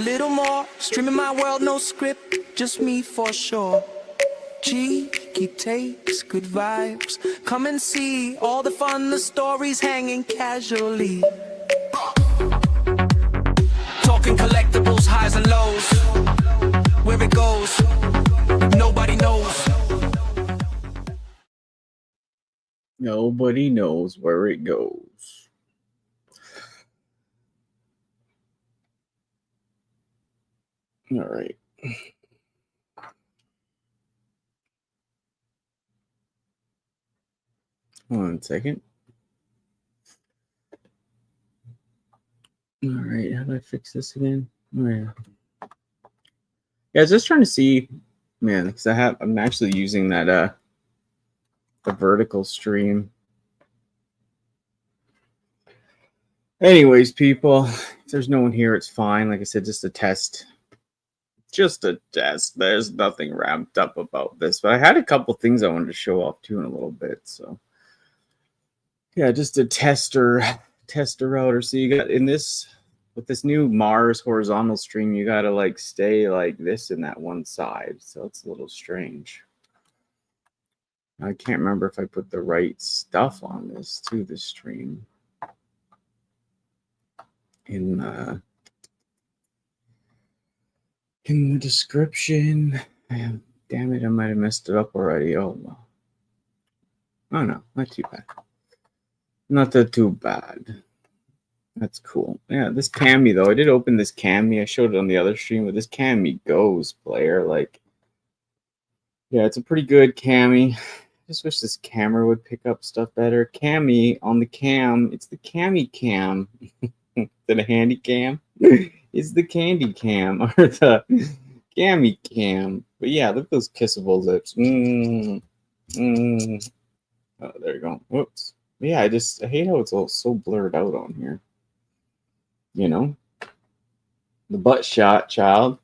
little more. Streaming my world, no script, just me for sure. Cheeky takes, good vibes. Come and see all the fun, the stories hanging casually. Talking collectibles, highs and lows. Where it goes, nobody knows. Nobody knows where it goes. All right. One second. All right, how do I fix this again? Oh yeah. Yeah, I was just trying to see, man, because I'm actually using that the vertical stream. Anyways, people, if there's no one here, it's fine. Like I said, just a test. Just a test. There's nothing ramped up about this. But I had a couple things I wanted to show off too in a little bit. So yeah, just a tester router. So you got in this with this new Mars horizontal stream, you gotta like stay like this in that one side. So it's a little strange. I can't remember if I put the right stuff on this to the stream. In the description. Damn it, I might have messed it up already. Oh well. Oh no, not too bad. Not that too bad. That's cool. Yeah, this Cami though. I did open this Cami. I showed it on the other stream, but this Cami goes player. Like, yeah, it's a pretty good Cami. Just wish this camera would pick up stuff better. Cami on the cam. It's the Cami cam. Is it a handy cam? It's the candy cam or the Cami cam. But yeah, look at those kissable lips. Oh, there you go. Whoops. But yeah, I hate how it's all so blurred out on here. You know? The butt shot, child.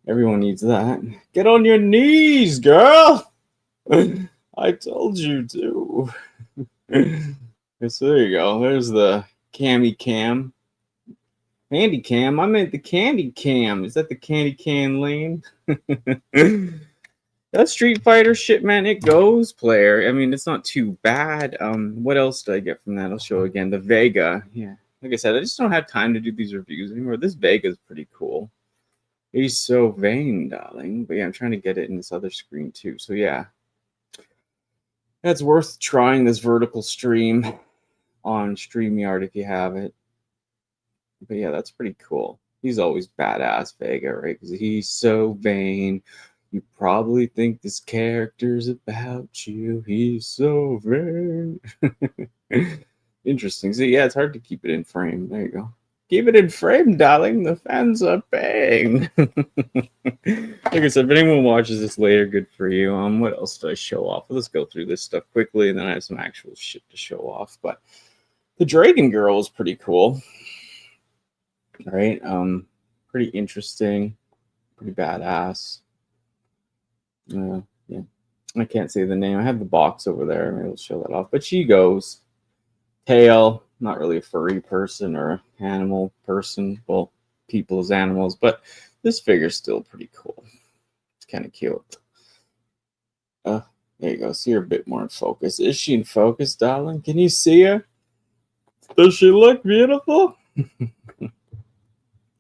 Everyone needs that. Get on your knees, girl! I told you to. So there you go. There's the Cami cam. Candy cam? I meant the candy cam. Is that the candy can lane? That Street Fighter shit, man, it goes, player. I mean, it's not too bad. What else did I get from that? I'll show again. The Vega. Yeah. Like I said, I just don't have time to do these reviews anymore. This Vega's pretty cool. He's so vain, darling. But yeah, I'm trying to get it in this other screen too. So yeah. That's worth trying this vertical stream on StreamYard if you have it. But yeah, that's pretty cool. He's always badass, Vega, right? Because he's so vain. You probably think this character's about you. He's so vain. Interesting. So yeah, it's hard to keep it in frame. There you go. Keep it in frame, darling. The fans are paying. Like I said, if anyone watches this later, good for you. What else did I show off? Let's go through this stuff quickly, and then I have some actual shit to show off. But the Dragon Girl is pretty cool. Right? Pretty interesting. Pretty badass. Yeah. I can't say the name. I have the box over there. Maybe I'll show that off. But she goes. Tail. Not really a furry person or animal person. Well, people as animals. But this figure's still pretty cool. It's kind of cute. There you go. See her a bit more in focus. Is she in focus, darling? Can you see her? Does she look beautiful?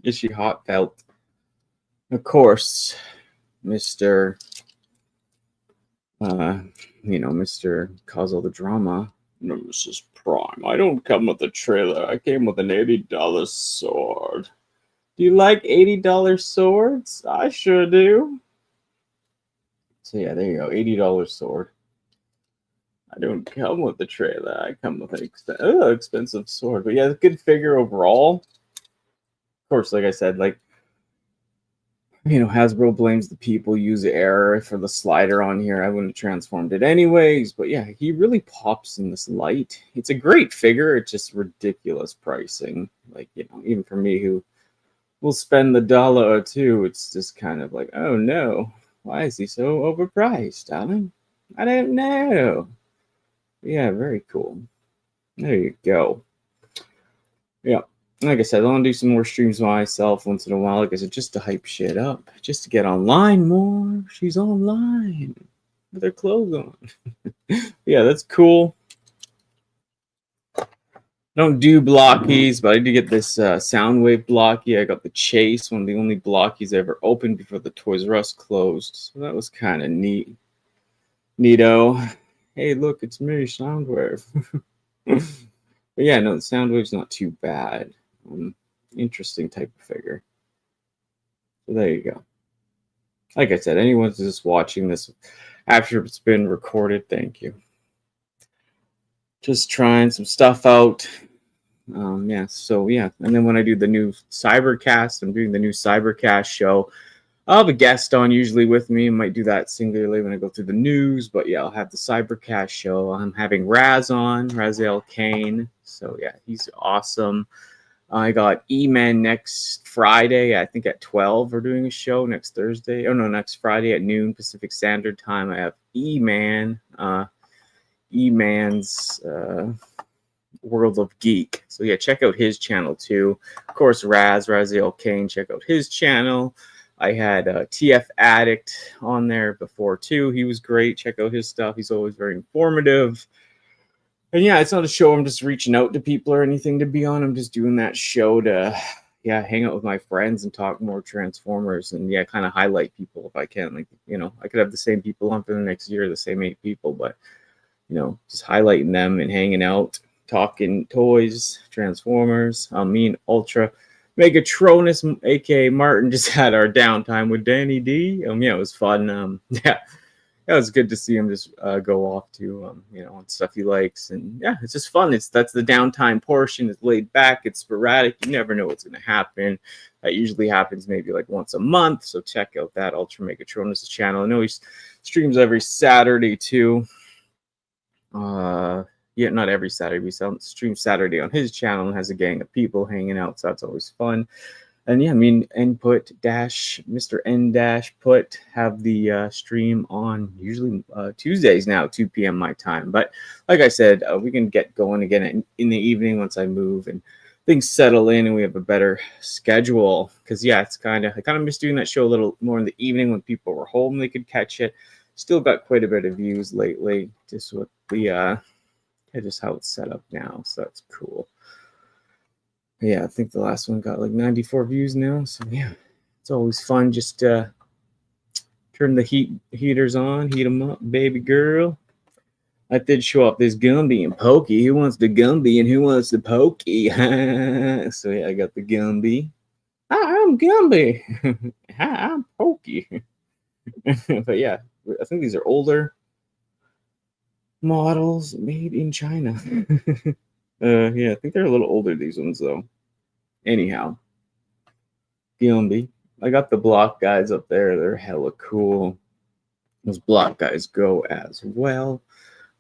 Is she hot felt? Of course, Mr. Mr. Cause all the drama. No, Mrs. Prime. I don't come with a trailer. I came with an $80 sword. Do you like $80 swords? I sure do. So yeah, there you go. $80 sword. I don't come with the trailer. I come with an expensive sword. But yeah, good figure overall. Of course, like I said, Hasbro blames the people, use error for the slider on here. I wouldn't have transformed it anyways. But yeah, he really pops in this light. It's a great figure. It's just ridiculous pricing. Even for me who will spend the $1 or $2, it's just kind of like, oh no, why is he so overpriced, darling? I don't know. But yeah, very cool. There you go. Yeah. Like I said, I want to do some more streams myself once in a while. Like I said, just to hype shit up, just to get online more. She's online with her clothes on. Yeah, that's cool. I don't do blockies, but I did get this Soundwave blocky. I got the Chase, one of the only blockies I ever opened before the Toys R Us closed. So that was kind of neat. Neato. Hey, look, it's me, Soundwave. But yeah, no, the Soundwave's not too bad. Interesting type of figure. So there you go. Like I said, anyone's just watching this after it's been recorded, thank you. Just trying some stuff out. Yeah, so yeah. And then when I do the new Cybercast, I'm doing the new Cybercast show. I'll have a guest on usually with me. I might do that singularly when I go through the news. But yeah, I'll have the Cybercast show. I'm having Raz on, Raziel Kane. So yeah, he's awesome. I got E-Man next Friday, I think at 12. We're doing a show next Thursday. Oh, no, next Friday at noon Pacific Standard Time. I have E-Man, E-Man's World of Geek. So, yeah, check out his channel, too. Of course, Raziel Kane, check out his channel. I had TF Addict on there before, too. He was great. Check out his stuff. He's always very informative. And yeah, it's not a show I'm just reaching out to people or anything to be on. I'm just doing that show to, yeah, hang out with my friends and talk more Transformers and, yeah, kind of highlight people if I can. Like, you know, I could have the same people on for the next year, the same 8 people, but, you know, just highlighting them and hanging out, talking toys, Transformers. Me and Ultra Megatronus, aka Martin, just had our downtime with Danni D. Yeah, it was fun. Yeah. It was good to see him just go off to you know, on stuff he likes, and yeah, it's just fun. That's the downtime portion. It's laid back. It's sporadic. You never know what's going to happen. That usually happens maybe like once a month. So check out that Ultra Megatronus channel. I know he streams every Saturday too. Yeah, not every Saturday. We stream Saturday on his channel and has a gang of people hanging out. So that's always fun. And yeah, I mean, Input dash Mr. N dash Put have the stream on usually Tuesdays now, 2 p.m. my time. But like I said, we can get going again in the evening once I move and things settle in and we have a better schedule. Because yeah, I kind of miss doing that show a little more in the evening when people were home. They could catch it. Still got quite a bit of views lately, just with the just how it's set up now. So that's cool. Yeah, I think the last one got like 94 views now. So yeah, it's always fun. Just turn the heaters on, heat them up, baby girl. I did show up this Gumby and Pokey. Who wants the Gumby and who wants the Pokey? So yeah, I got the Gumby. Hi, I'm Gumby. Hi, I'm Pokey. But yeah, I think these are older models made in China. Yeah, I think they're a little older, these ones, though. Anyhow, Gumby. I got the block guys up there. They're hella cool. Those block guys go as well.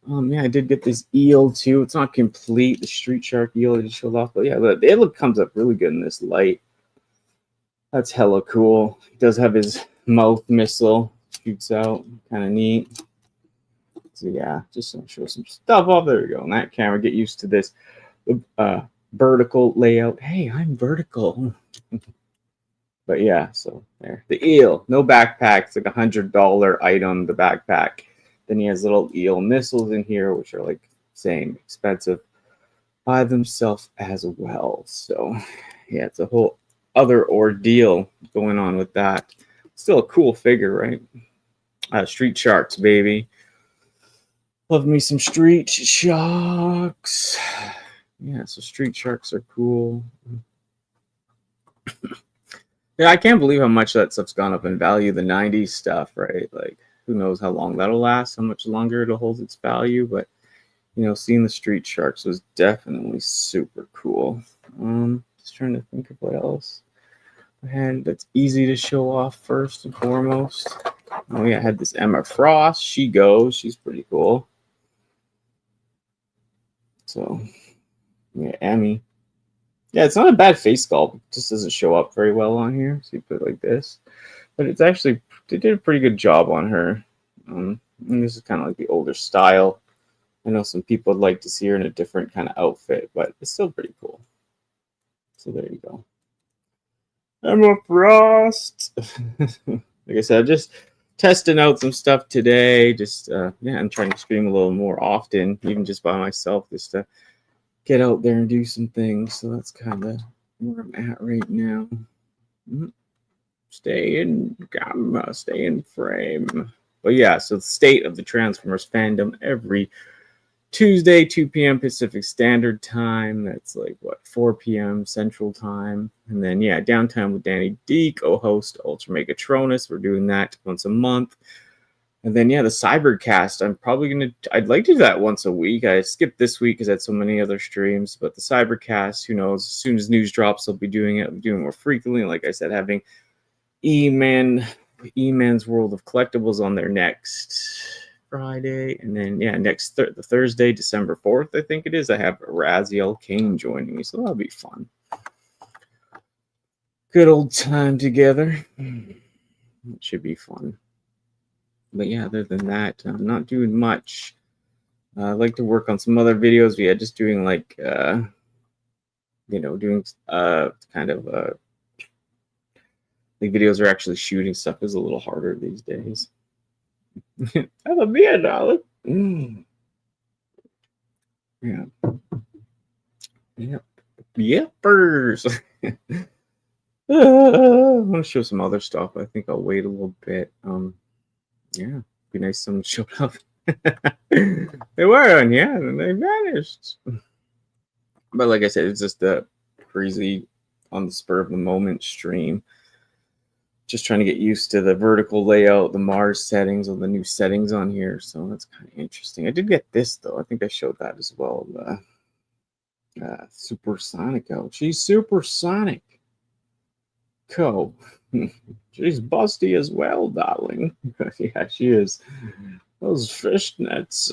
Yeah, I did get this eel, too. It's not complete. The Street Shark eel I just showed off. But yeah, it comes up really good in this light. That's hella cool. He does have his mouth missile. Shoots out. Kind of neat. So yeah, just to show some stuff off. There we go. On that camera, get used to this vertical layout. Hey, I'm vertical. But yeah, so there. The eel, no backpack. It's like $100 item, the backpack. Then he has little eel missiles in here, which are like same expensive by themselves as well. So yeah, it's a whole other ordeal going on with that. Still a cool figure, right? Street Sharks, baby. Love me some Street Sharks. Yeah, so Street Sharks are cool. Yeah, I can't believe how much that stuff's gone up in value. The 90s stuff, right? Like, who knows how long that'll last, how much longer it'll hold its value. But, you know, seeing the Street Sharks was definitely super cool. Just trying to think of what else I had that's easy to show off first and foremost. Oh, yeah, I had this Emma Frost. She goes. She's pretty cool. So, yeah, Emmy. Yeah, it's not a bad face sculpt. It just doesn't show up very well on here. So you put it like this. But it's actually, they did a pretty good job on her. And this is kind of like the older style. I know some people would like to see her in a different kind of outfit, but it's still pretty cool. So there you go. Emma Frost. Like I said, just testing out some stuff today. Just yeah, I'm trying to stream a little more often, even just by myself, just to get out there and do some things. So that's kind of where I'm at right now. Stay in gamma, stay in frame. But yeah, so the state of the Transformers fandom every Tuesday, 2 p.m. Pacific Standard Time. That's like, what, 4 p.m. Central Time. And then, yeah, Downtime with Danny D, co-host Ultra Megatronus. We're doing that once a month. And then, yeah, the Cybercast. I'd like to do that once a week. I skipped this week because I had so many other streams. But the Cybercast, who knows, as soon as news drops, I'll be doing it. I'll be doing it more frequently. Like I said, having E-Man's World of Collectibles on there next Friday, and then yeah, the Thursday, December 4th, I think it is. I have Raziel Kane joining me, so that'll be fun. Good old time together. It should be fun. But yeah, other than that, I'm not doing much. I like to work on some other videos. Yeah, just doing like doing kind of like videos are actually shooting stuff is a little harder these days. Have a beer, darling. Yeah. Yep. Yepers. I want to show some other stuff. I think I'll wait a little bit. Yeah, be nice if someone showed up. They were on, yeah, and they vanished. But like I said, it's just a crazy on the spur of the moment stream. Just trying to get used to the vertical layout, the Mars settings, or the new settings on here. So that's kind of interesting. I did get this, though. I think I showed that as well. Supersonic out. She's supersonic. Co. She's busty as well, darling. Yeah, she is. Those fishnets.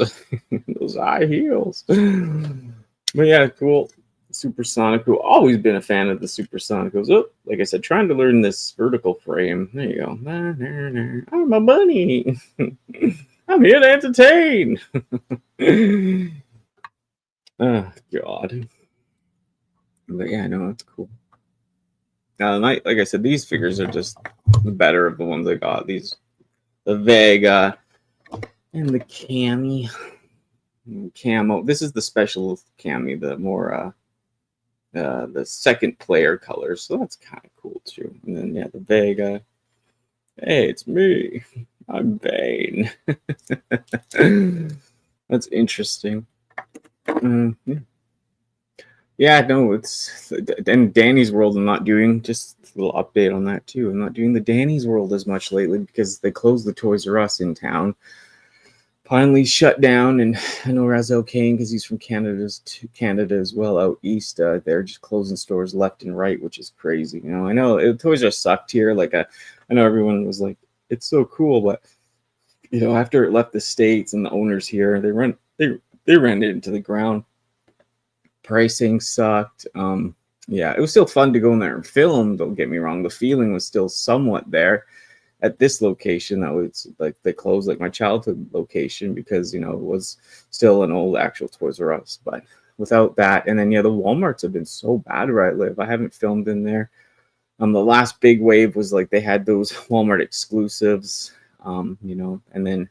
Those high heels. But yeah, cool. Supersonic, who always been a fan of the Supersonic, goes, oh, like I said, trying to learn this vertical frame. There you go. I'm a bunny. I'm here to entertain. Oh, God. But yeah, no, that's cool. Like I said, these figures are just the better of the ones I got. The Vega and the Cammy. Camo. This is the special Cammy, the more the second player color, so that's kind of cool too. And then yeah, the Vega. Hey, it's me. I'm Bane. That's interesting. Yeah, no, it's and Danny's World. I'm not doing, just a little update on that too. I'm not doing the Danny's World as much lately because they closed the Toys R Us in town. Finally shut down, and I know Raziel Kane, because he's from Canada as well, out east. They're just closing stores left and right, which is crazy. You know, I know Toys R Us sucked here. Like I know everyone was like, "It's so cool," but you know, after it left the States and the owners here, they ran it into the ground. Pricing sucked. Yeah, it was still fun to go in there and film. Don't get me wrong; the feeling was still somewhat there. At this location, that was like they closed like my childhood location because you know it was still an old actual Toys R Us. But without that, and then yeah, the Walmarts have been so bad where I live. I haven't filmed in there. The last big wave was like they had those Walmart exclusives, you know, and then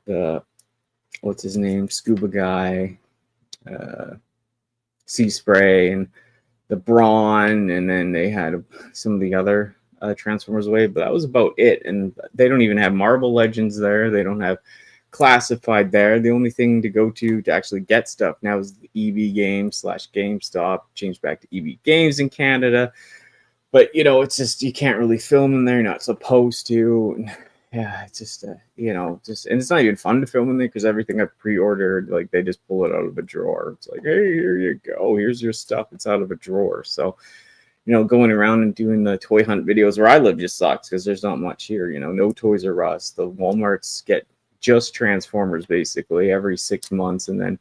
the what's his name, Scuba Guy, Sea Spray, and the Brawn, and then they had some of the other Transformers Wave, but that was about it. And they don't even have Marvel Legends there. They don't have Classified there. The only thing to go to actually get stuff now is the EB Games / GameStop. Changed back to EB Games in Canada. But, you know, it's just, you can't really film in there. You're not supposed to. Yeah, it's just, you know, and it's not even fun to film in there because everything I've pre-ordered, like, they just pull it out of a drawer. It's like, hey, here you go. Here's your stuff. It's out of a drawer. So, you know, going around and doing the toy hunt videos where I live just sucks because there's not much here. You know, no Toys R Us. The Walmarts get just Transformers basically every 6 months, and then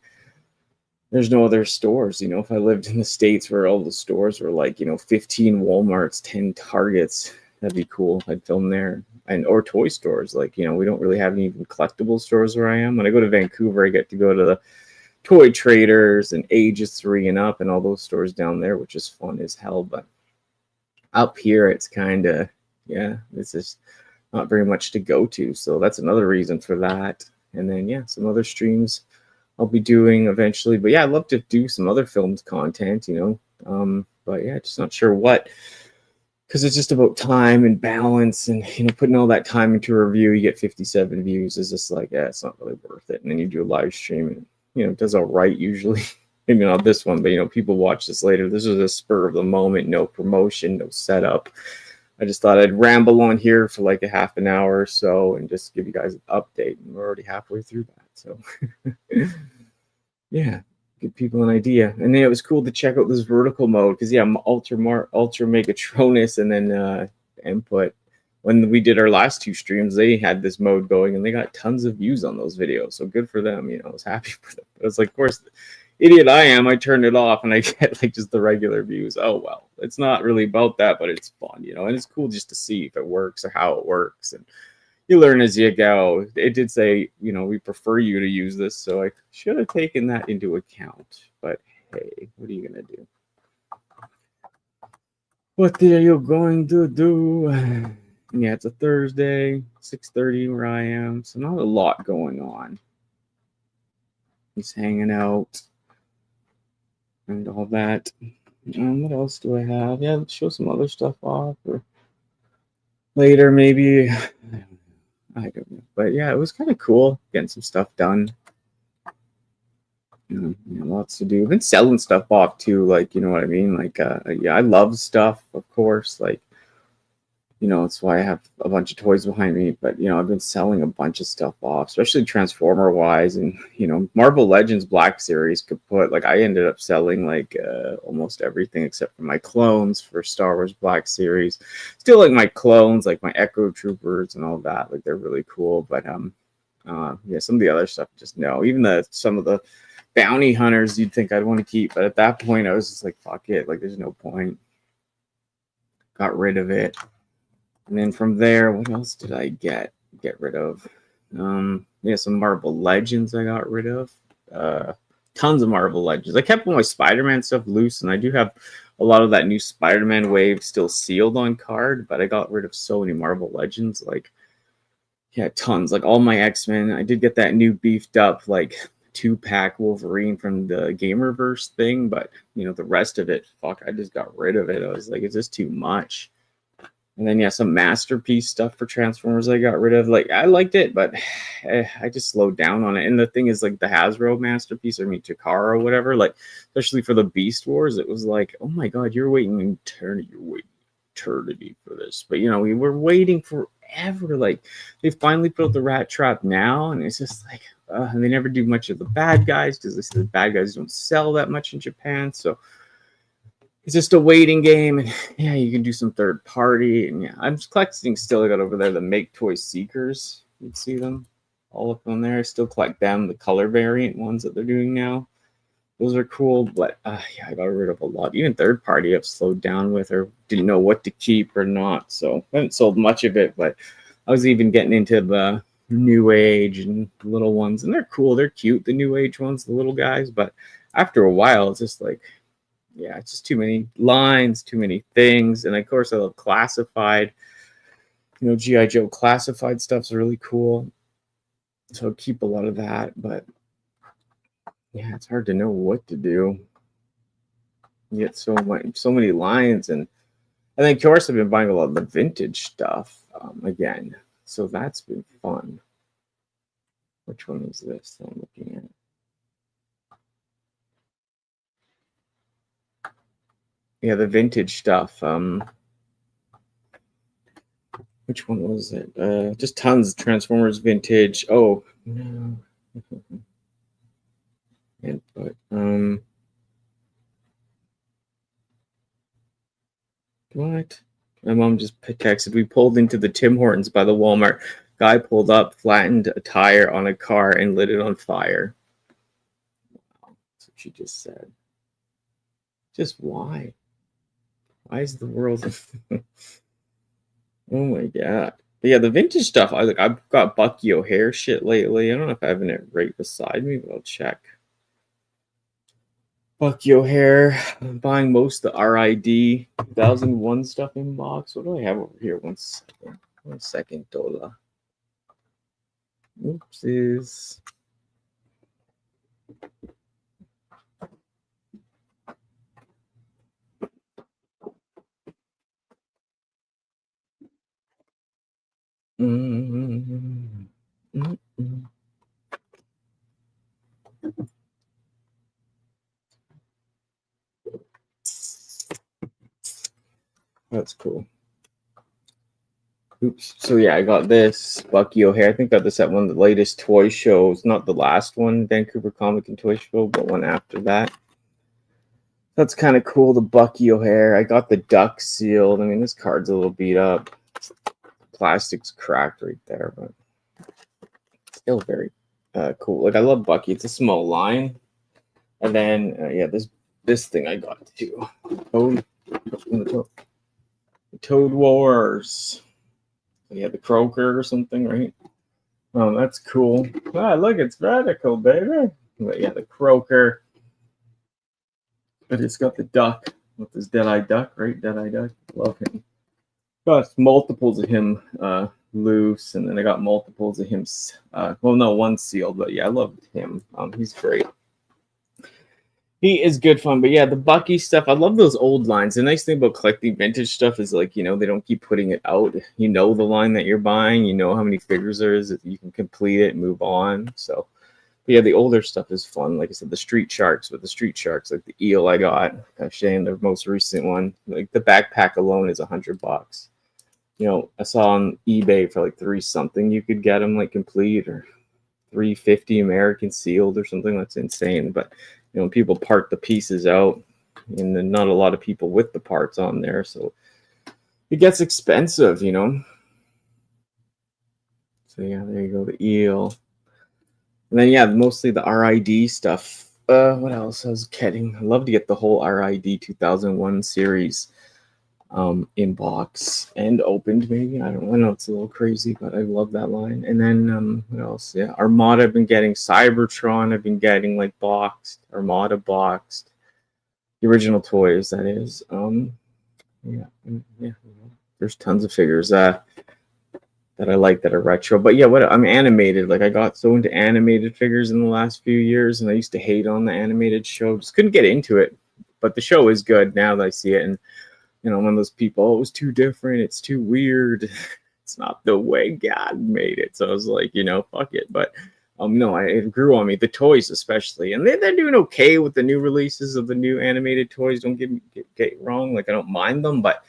there's no other stores. You know, if I lived in the States where all the stores were like, you know, 15 Walmarts, 10 Targets, that'd be cool. I'd film there. Or toy stores. Like, you know, we don't really have any even collectible stores where I am. When I go to Vancouver, I get to go to the Toy Traders and ages 3 and up and all those stores down there, which is fun as hell. But up here, it's kind of, yeah, it's just not very much to go to. So that's another reason for that. And then, yeah, some other streams I'll be doing eventually. But yeah, I'd love to do some other filmed content, but yeah, just not sure what, because it's just about time and balance, and putting all that time into a review, you get 57 views is just like, yeah, it's not really worth it. And then you do a live stream and it does all right usually. Maybe not this one, but people watch this later. This was a spur of the moment, no promotion, no setup. I just thought I'd ramble on here for like a half an hour or so and just give you guys an update. And we're already halfway through that. So yeah, give people an idea. And then it was cool to check out this vertical mode because, yeah, I'm Ultra Megatronus and then Input. When we did our last 2 streams, they had this mode going and they got tons of views on those videos. So good for them. I was happy for them. But I was like, of course, idiot I am, I turned it off and I get like just the regular views. Oh, well, it's not really about that, but it's fun, and it's cool just to see if it works or how it works. And you learn as you go. It did say, we prefer you to use this. So I should have taken that into account. But hey, what are you going to do? What are you going to do? Yeah, it's a Thursday, 6:30 where I am. So not a lot going on. Just hanging out and all that. What else do I have? Yeah, let's show some other stuff off or later maybe. I don't know. But yeah, it was kind of cool getting some stuff done. Lots to do. I've been selling stuff off too, like, you know what I mean? Like, yeah, I love stuff, of course. Like, it's why I have a bunch of toys behind me. But, I've been selling a bunch of stuff off, especially Transformer wise. And, Marvel Legends Black Series could put, like, I ended up selling like almost everything except for my clones for Star Wars Black Series. Still like my clones, like my Echo Troopers and all that. Like, they're really cool. But, yeah, some of the other stuff, just no. Even some of the bounty hunters you'd think I'd want to keep. But at that point, I was just like, fuck it. Like, there's no point. Got rid of it. And then from there, what else did I get rid of? Yeah, some Marvel Legends I got rid of. Tons of Marvel Legends. I kept all my Spider-Man stuff loose, and I do have a lot of that new Spider-Man wave still sealed on card, but I got rid of so many Marvel Legends. Like, yeah, tons. Like all my X-Men. I did get that new beefed up, like 2-pack Wolverine from the Gamerverse thing, but, the rest of it, fuck, I just got rid of it. I was like, it's just too much. And then, yeah, some Masterpiece stuff for Transformers I got rid of. Like, I liked it, but I just slowed down on it. And the thing is, like, the Hasbro Masterpiece, Takara or whatever, like, especially for the Beast Wars, it was like, oh my God, you're waiting an eternity. You're waiting eternity for this. But, we were waiting forever. Like, they finally built the Rat Trap now, and it's just like, and they never do much of the bad guys because they say the bad guys don't sell that much in Japan. So it's just a waiting game, and yeah, you can do some third party, and yeah, I'm collecting still. I got over there the Make Toy Seekers. You can see them all up on there. I still collect them, the color variant ones that they're doing now. Those are cool, but yeah, I got rid of a lot. Even third party I've slowed down with, or didn't know what to keep or not. So I haven't sold much of it, but I was even getting into the New Age and little ones, and they're cool. They're cute, the New Age ones, the little guys, but after a while, it's just like, yeah, it's just too many lines, too many things. And of course, I love classified. G.I. Joe classified stuff's really cool. So I'll keep a lot of that. But yeah, it's hard to know what to do. You get so many lines. And then, of course, I've been buying a lot of the vintage stuff again. So that's been fun. Which one is this that I'm looking at? Yeah, the vintage stuff. Which one was it? Just tons of Transformers vintage. Oh, no. Input. What? My mom just texted. We pulled into the Tim Hortons by the Walmart. Guy pulled up, flattened a tire on a car, and lit it on fire. Wow. That's what she just said. Just why? Why is the world? Oh my God. But yeah, the vintage stuff. I've got Bucky O'Hare shit lately. I don't know if I have it right beside me, but I'll check. Bucky O'Hare. I'm buying most of the RID 2001 stuff in box. What do I have over here? One second. 1 second, Dola. Oopsies. That's cool. Oops. So yeah, I got this Bucky O'Hare. I think I got this at one of the latest toy shows. Not the last one, Vancouver Comic and Toy Show, but one after that. That's kind of cool, the Bucky O'Hare. I got the duck sealed. I mean, this card's a little beat up. Plastic's cracked right there, but still very cool. Like, I love Bucky. It's a small line. And then, yeah, this thing I got too. Toad Wars. Yeah, the Croaker or something, right? Oh, that's cool. Ah, look, it's radical, baby. But yeah, the Croaker. But it's got the duck with this dead-eyed duck, right? Dead-eyed duck. Love him. Got multiples of him loose, and then I got multiples of him. Well, no, one sealed, but yeah, I loved him. He's great. He is good fun, but yeah, the Bucky stuff, I love those old lines. The nice thing about collecting vintage stuff is, like, you know, they don't keep putting it out. You know the line that you're buying. You know how many figures there is. You can complete it and move on. So, but yeah, the older stuff is fun. Like I said, the Street Sharks, with the Street Sharks, like the eel I got, Shane, the most recent one. Like, the backpack alone is $100. You know, I saw on eBay for like 3 something you could get them like complete, or $350 American sealed or something. That's insane. But you know, people part the pieces out, and then not a lot of people with the parts on there, so it gets expensive, you know. So yeah, there you go, the eel. And then yeah, mostly the RID stuff. What else? I was kidding. I love to get the whole RID 2001 series in box and opened, maybe. I don't know. I know it's a little crazy, but I love that line. And then what else? Yeah, Armada. I've been getting Cybertron. I've been getting like boxed, Armada boxed, the original toys, that is. Yeah. There's tons of figures that I like that are retro. But yeah, I'm animated. Like, I got so into animated figures in the last few years, and I used to hate on the animated show. Just couldn't get into it. But the show is good now that I see it. And you know, one of those people, oh, it was too different, it's too weird, it's not the way God made it. So I was like, you know, fuck it. But no, it grew on me, the toys especially, and they're doing okay with the new releases of the new animated toys. Don't get it wrong, like, I don't mind them, but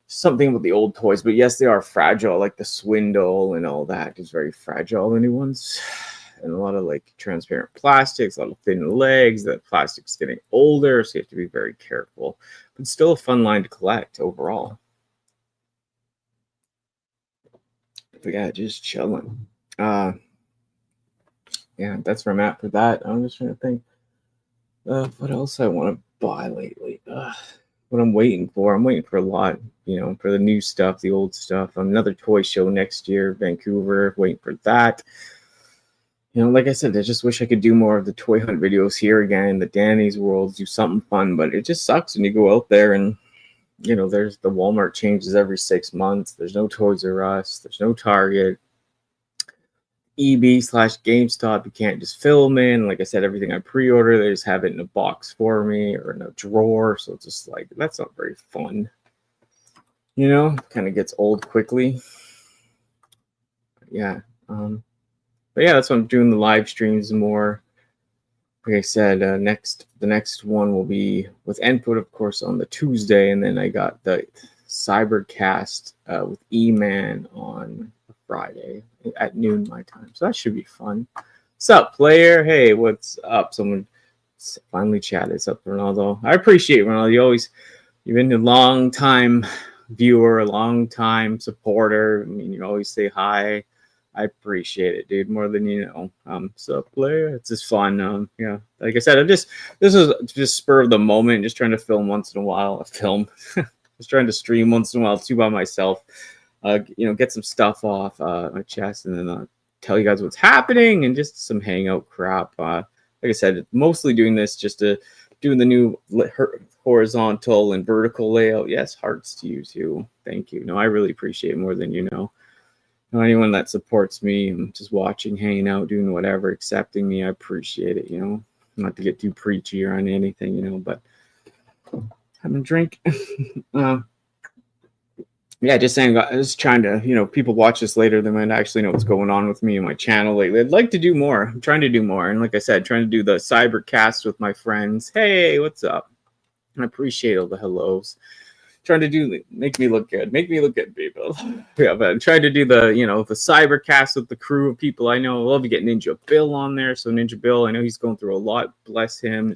something with the old toys. But yes, they are fragile, like the Swindle and all that is very fragile, the new ones. And a lot of like transparent plastics, a lot of thin legs. That plastic's getting older, so you have to be very careful. But still a fun line to collect overall. But yeah, just chilling. Yeah, that's where I'm at for that. I'm just trying to think what else I want to buy lately. What I'm waiting for a lot, you know, for the new stuff, the old stuff. Another toy show next year, Vancouver, waiting for that. You know, like I said, I just wish I could do more of the toy hunt videos here again, the Danny's World, do something fun. But it just sucks when you go out there and, you know, there's the Walmart changes every 6 months. There's no Toys R Us. There's no Target. EB/GameStop, you can't just film in. Like I said, everything I pre-order, they just have it in a box for me or in a drawer. So it's just like, that's not very fun. You know, kind of gets old quickly. Yeah. But yeah, that's what I'm doing, the live streams more. Like I said, the next one will be with input, of course, on the Tuesday, and then I got the Cybercast with E-Man on Friday at noon my time. So that should be fun. What's up, player? Hey, what's up? Someone finally chatted. What's up, Ronaldo? I appreciate Ronaldo. You've been a long time viewer, a long time supporter. I mean, you always say hi. I appreciate it, dude, more than you know. So player, it's just fun. Yeah, like I said, this is just spur of the moment, just trying to film once in a while. Just trying to stream once in a while too by myself. You know, get some stuff off my chest, and then tell you guys what's happening, and just some hangout crap. Like I said, mostly doing this just to doing the new horizontal and vertical layout. Yes, hearts to you too. Thank you. No, I really appreciate it more than you know. Anyone that supports me and just watching, hanging out, doing whatever, accepting me, I appreciate it, you know. Not to get too preachy or on anything, you know, but having a drink. Yeah, just saying, I was trying to, you know, people watch this later, they might actually know what's going on with me and my channel lately. I'd like to do more. I'm trying to do more. And like I said, trying to do the cybercast with my friends. Hey, what's up? I appreciate all the hellos. Trying to do, make me look good, people. Yeah, but I'm trying to do the, you know, the cybercast with the crew of people I know. I love to get Ninja Bill on there. So Ninja Bill, I know he's going through a lot. Bless him.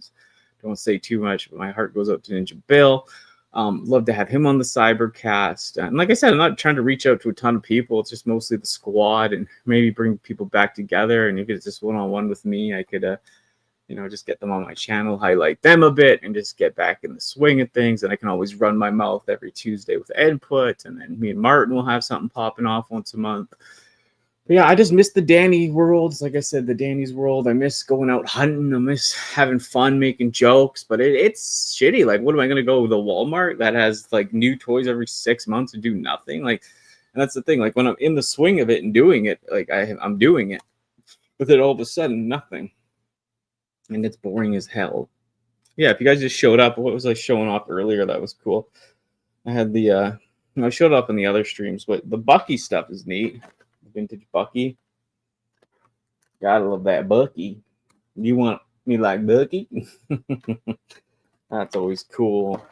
Don't say too much, but my heart goes out to Ninja Bill. Love to have him on the cybercast. And like I said, I'm not trying to reach out to a ton of people. It's just mostly the squad and maybe bring people back together. And if it's just one-on-one with me, I could, you know, just get them on my channel, highlight them a bit, and just get back in the swing of things. And I can always run my mouth every Tuesday with input. And then me and Martin will have something popping off once a month. But yeah, I just miss the Danny worlds. Like I said, the Danny's world. I miss going out hunting. I miss having fun, making jokes. But it's shitty. Like, what am I going to go to the Walmart that has like new toys every 6 months and do nothing? Like, and that's the thing. Like when I'm in the swing of it and doing it, like I'm doing it. But then all of a sudden, nothing. And it's boring as hell. Yeah, if you guys just showed up, what was I showing off earlier? That was cool. I had the, I showed up in the other streams, but the Bucky stuff is neat. Vintage Bucky. Gotta love that Bucky. You want me like Bucky? That's always cool.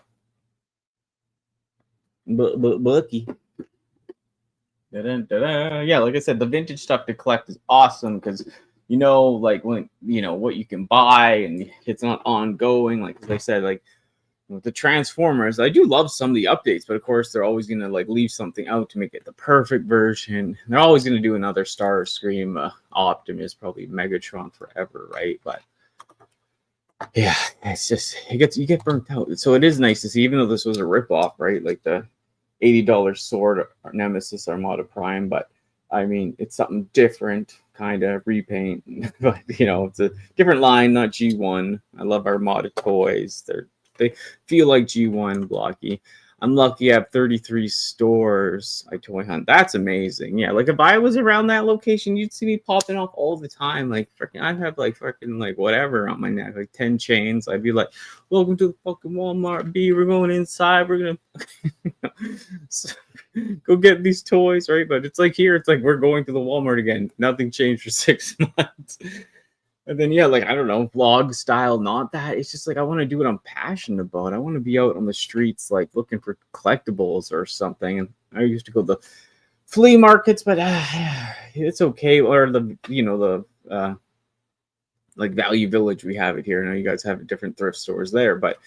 Bucky. Da-da-da-da. Yeah, like I said, the vintage stuff to collect is awesome because you know, like when you know what you can buy and it's not ongoing. Like as I said, like with the Transformers, I do love some of the updates, but of course they're always gonna like leave something out to make it the perfect version. They're always gonna do another Starscream, Optimus, probably Megatron forever, right? But yeah, it's just you get burnt out. So it is nice to see, even though this was a ripoff, right? Like the $80 sword Nemesis Armada Prime, but I mean it's something different, kind of repaint, but you know it's a different line, not G1. I love Armada toys. They feel like G1 blocky. I'm lucky I have 33 stores I toy hunt. That's amazing. Yeah, like if I was around that location, you'd see me popping off all the time. Like freaking, I'd have like freaking like whatever on my neck, like 10 chains. I'd be like, "Welcome to the fucking Walmart B. We're going inside. We're gonna go get these toys, right?" But it's like here, it's like we're going to the Walmart again. Nothing changed for 6 months. And then, yeah, like, I don't know, vlog style, not that. It's just like, I want to do what I'm passionate about. I want to be out on the streets, like, looking for collectibles or something. And I used to go to the flea markets, but it's okay. Or the, you know, the, like, Value Village, we have it here. I know you guys have different thrift stores there. But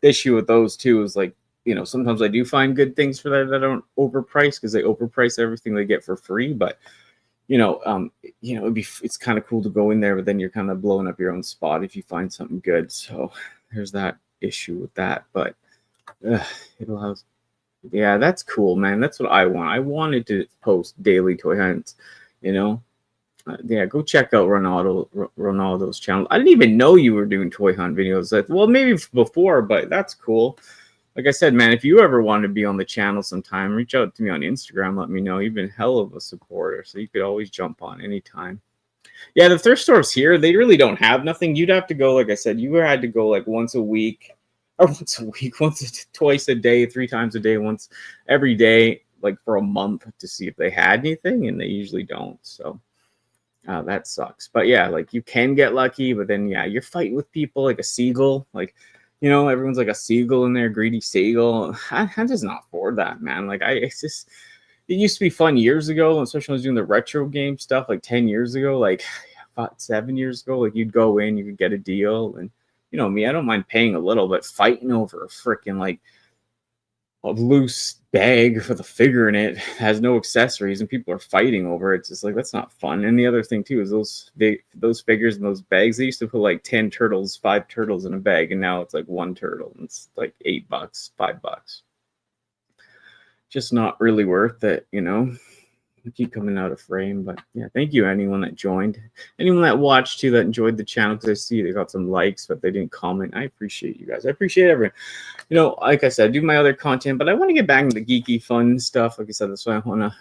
the issue with those, too, is, like, you know, sometimes I do find good things for that don't overprice because they overprice everything they get for free. But you know, it's kind of cool to go in there, but then you're kind of blowing up your own spot if you find something good. So there's that issue with that. But it allows, yeah, that's cool, man. That's what I want. I wanted to post daily toy hunts, you know. Yeah, go check out Ronaldo's channel. I didn't even know you were doing toy hunt videos. Well, maybe before, but that's cool. Like I said, man, if you ever want to be on the channel sometime, reach out to me on Instagram. Let me know. You've been hell of a supporter, so you could always jump on anytime. Yeah, the thrift stores here, they really don't have nothing. You'd have to go, like I said, you had to go like once a week, twice a day, 3 times a day, once every day, like for a month to see if they had anything, and they usually don't. So that sucks. But yeah, like you can get lucky, but then yeah, you're fighting with people like a seagull, like. You know, everyone's like a seagull in there, greedy seagull. I'm just not for that, man. Like, it used to be fun years ago, especially when I was doing the retro game stuff, like 10 years ago, like about 7 years ago. Like, you'd go in, you could get a deal. And, you know, me, I don't mind paying a little, but fighting over a freaking, like, a loose bag with a figure in it has no accessories and people are fighting over it. It's just like, that's not fun. And the other thing too is those figures and those bags, they used to put like 10 turtles, 5 turtles in a bag, and now it's like 1 turtle and it's like $8, $5. Just not really worth it, you know. keep coming out of frame. But yeah, thank you anyone that joined, anyone that watched too, that enjoyed the channel, because I see they got some likes but they didn't comment. I appreciate you guys. I appreciate everyone. You know, like I said, I do my other content, but I want to get back into the geeky fun stuff. Like I said, that's why I want to,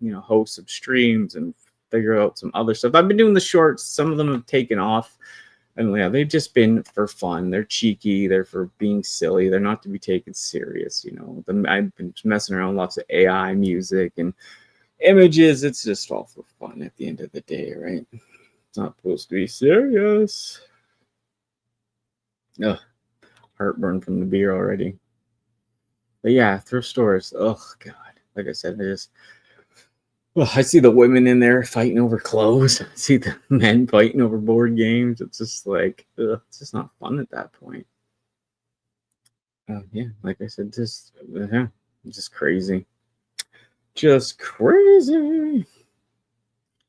you know, host some streams and figure out some other stuff. I've been doing the shorts. Some of them have taken off, and yeah, they've just been for fun. They're cheeky. They're for being silly. They're not to be taken serious. You know, I've been messing around with lots of AI music and images. It's just all for fun at the end of the day, right? It's not supposed to be serious. Ugh, heartburn from the beer already. But yeah, thrift stores. Oh God, like I said, I see the women in there fighting over clothes. I see the men fighting over board games. It's just like, it's just not fun at that point. Yeah, like I said, just crazy. Just crazy.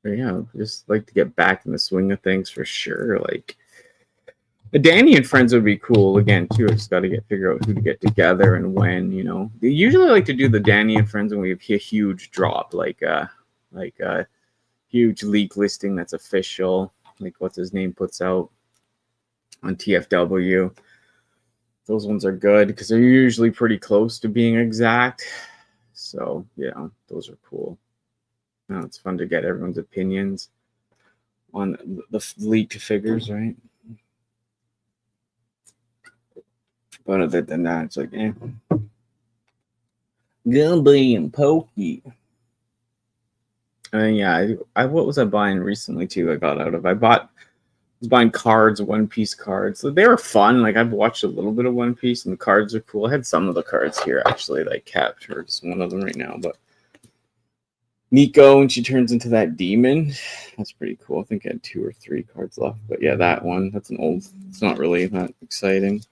But yeah, just like to get back in the swing of things for sure. Like, the Danny and friends would be cool again too. I just got to figure out who to get together and when. You know, they usually like to do the Danny and friends when we have a huge drop, like a huge leak listing that's official, like what's his name puts out on TFW. Those ones are good because they're usually pretty close to being exact. So yeah, those are cool. Now it's fun to get everyone's opinions on the leaked figures, right? But other than that, it's like, Gumby and Pokey. Yeah, what was I buying recently too? I got out of. I was buying cards, One Piece cards. So they were fun. Like, I've watched a little bit of One Piece, and the cards are cool. I had some of the cards here actually that I kept, or just one of them right now. But Nico, when she turns into that demon, that's pretty cool. I think I had 2 or 3 cards left. But yeah, that one, that's an old. It's not really that exciting.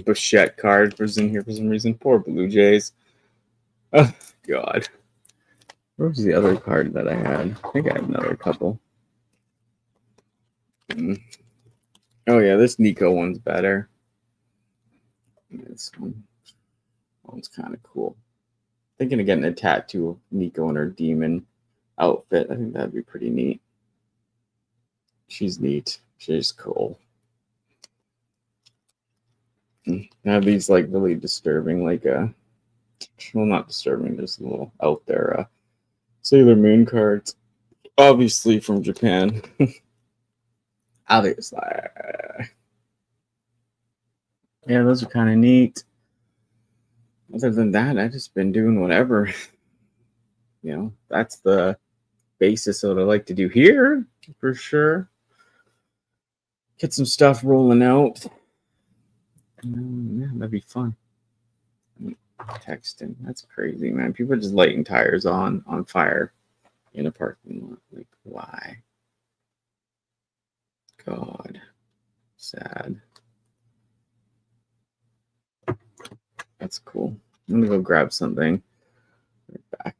Bichette card was in here for some reason. Poor Blue Jays. Oh God. Where was the other card that I had? I think I have another couple. Oh yeah, this Nico one's better. This one's kind of cool. Thinking of getting a tattoo of Nico in her demon outfit. I think that'd be pretty neat. She's neat. She's cool. I have these like really disturbing, like well, not disturbing, just a little out there Sailor Moon cards, obviously from Japan. Obviously, yeah, those are kind of neat. Other than that, I've just been doing whatever. You know, that's the basis of what I like to do here for sure. Get some stuff rolling out. Yeah, that'd be fun. Texting. That's crazy, man. People are just lighting tires on fire in a parking lot. Like, why? God. Sad. That's cool. I'm gonna go grab something. Right back.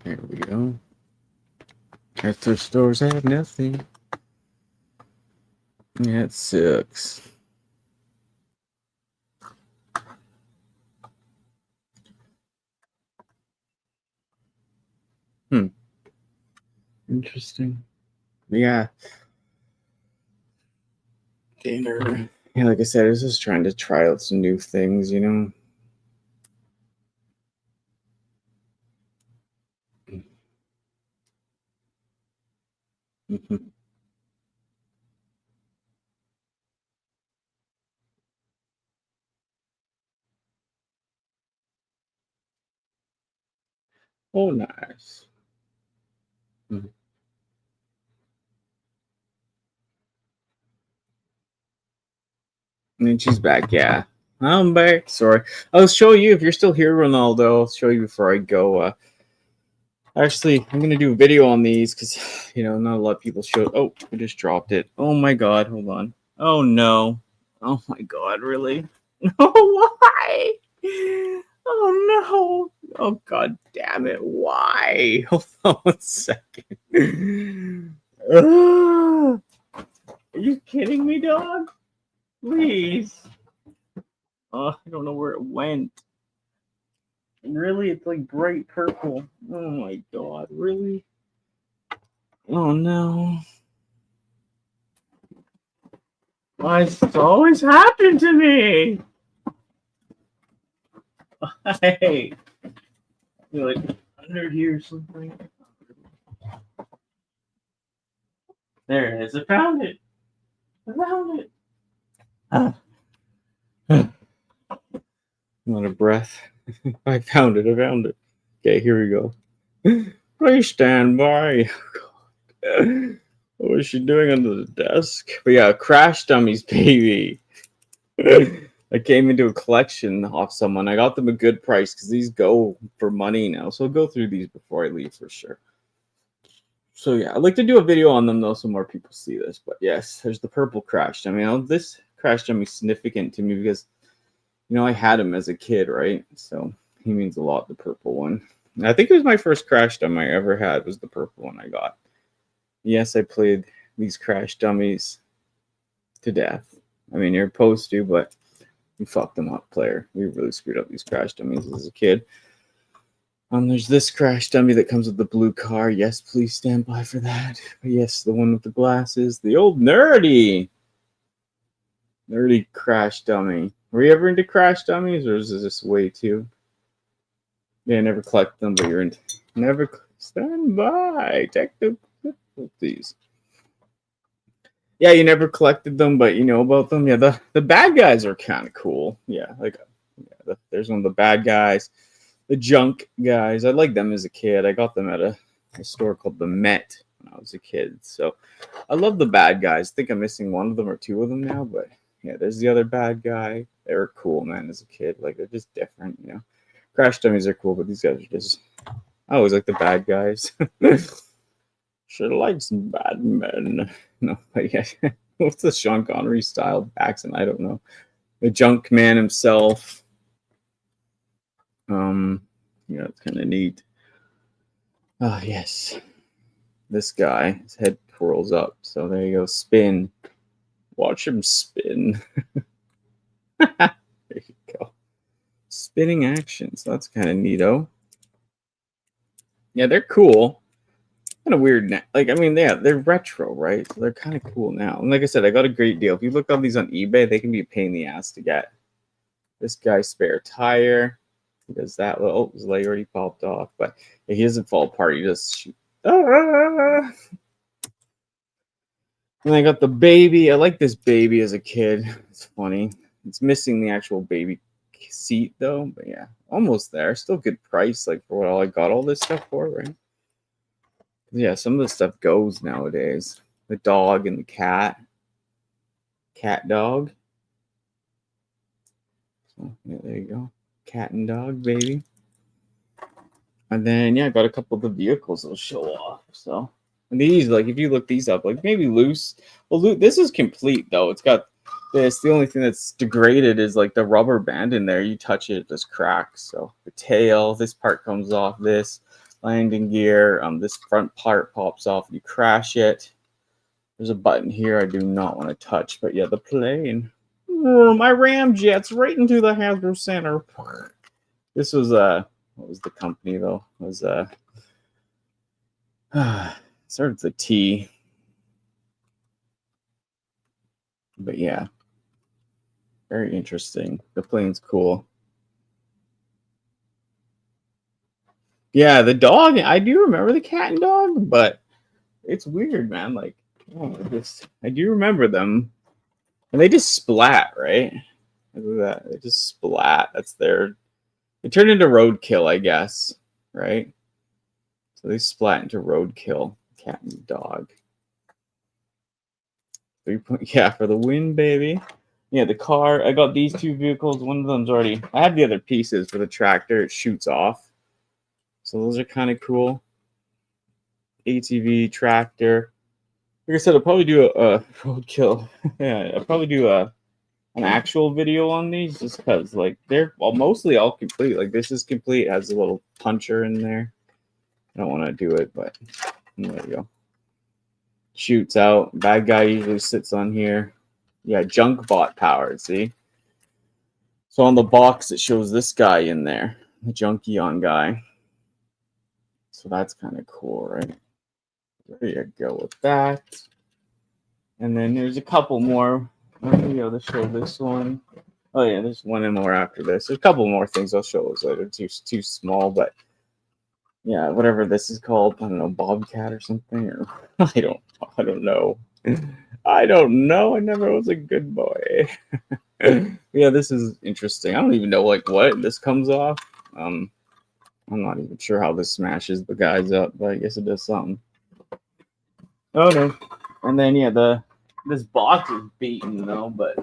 There we go. Our thrift stores have nothing. Yeah, it sucks. Interesting. Yeah. Dinner. Yeah, like I said, I was just trying to try out some new things, you know. Mhm. Oh, nice. Mhm. And she's back, yeah. I'm back. Sorry. I'll show you if you're still here, Ronaldo. I'll show you before I go. Actually, I'm gonna do a video on these because not a lot of people show. Oh, I just dropped it. Oh my god, hold on. Oh no. Oh my god, really? Oh, why? Oh no. Oh god damn it. Why? Hold on 1 second. Ugh. Are you kidding me, dog? Please. Oh, I don't know where it went. Really? It's like bright purple. Oh my god, really? Oh no. Why does this always happen to me? Hey. You're like under here or something. There it is. I found it. I found it. Ah. I'm out of breath. I found it. I found it. Okay, here we go. Please stand by. What was she doing under the desk? But yeah, Crash Dummies, baby. I came into a collection off someone. I got them a good price because these go for money now. So I'll go through these before I leave for sure. So yeah, I'd like to do a video on them though, so more people see this. But yes, there's the purple Crash Dummy. This Crash Dummy is significant to me because I had him as a kid, right? So he means a lot. The purple one. I think it was my first Crash Dummy I ever had. Was the purple one I got. Yes, I played these Crash Dummies to death. I mean, you're supposed to, but you fucked them up, player. We really screwed up these Crash Dummies as a kid. There's this Crash Dummy that comes with the blue car. Yes, please stand by for that. But yes, the one with the glasses. The old nerdy Crash Dummy. Were you ever into Crash Dummies, or is this way too? Yeah, I never collect them, but you're into... Never... Stand by. Take the... These. Yeah, you never collected them, but you know about them. Yeah, the bad guys are kind of cool. Yeah, there's one of the bad guys, the junk guys. I liked them as a kid. I got them at a store called the Met when I was a kid. So I love the bad guys. I think I'm missing one of them or two of them now, but yeah, there's the other bad guy. They were cool, man, as a kid. Like they're just different. Crash Dummies are cool, but these guys are just. I always like the bad guys. Should have liked some bad men. No, but yeah. What's the Sean Connery style accent? I don't know. The junk man himself. Yeah, it's kind of neat. Ah, yes. This guy, his head twirls up. So there you go. Spin. Watch him spin. There you go. Spinning action. So that's kind of neato. Yeah, they're cool. Kind of weird now. Like, I mean, yeah, they're retro, right? So they're kind of cool now. And like I said, I got a great deal. If you look on these on eBay, they can be a pain in the ass to get. This guy's spare tire. He does that little. Oh, his leg already popped off, but he doesn't fall apart. He just shoot. Ah! And I got the baby. I like this baby as a kid. It's funny. It's missing the actual baby seat though, but yeah, almost there. Still good price, like for what all I got all this stuff for, right? Yeah, some of the stuff goes nowadays. The dog and the cat. Cat dog. So yeah, there you go. Cat and dog, baby. And then yeah, I got a couple of the vehicles that'll show off. So and these, like if you look these up, like maybe loose. Well, this is complete though. It's got this. The only thing that's degraded is like the rubber band in there. You touch it, it just cracks. So the tail, this part comes off. This landing gear. This front part pops off. You crash it. There's a button here I do not want to touch, but yeah, the plane. My ramjets right into the Hasbro Center. This was what was the company though? It was started with a T. But yeah, very interesting. The plane's cool. Yeah, the dog. I do remember the cat and dog, but it's weird, man. Like, oh, I do remember them, and they just splat, right? Look at that. They just splat. That's their. They turned into roadkill, I guess, right? So they splat into roadkill. Cat and dog. 3 point. Yeah, for the win, baby. Yeah, the car. I got these two vehicles. One of them's already. I have the other pieces for the tractor. It shoots off. So those are kind of cool. ATV, tractor. Like I said, I'll probably do a roadkill. Yeah, I'll probably do an actual video on these just because like they're mostly all complete. Like this is complete. It has a little puncher in there. I don't want to do it, but there you go. Shoots out. Bad guy usually sits on here. Yeah, junk bot powered, see? So on the box it shows this guy in there. The Junkion guy. So that's kind of cool, right? There you go with that. And then there's a couple more. Maybe I'll just show this one. Oh yeah, there's one more after this. There's a couple more things I'll show those later. Too small, but yeah, whatever this is called. I don't know, Bobcat or something, or I don't know. I don't know. I never was a good boy. Yeah, this is interesting. I don't even know like what this comes off. I'm not even sure how this smashes the guys up, but I guess it does something. Oh no. And then yeah, this box is beaten though, but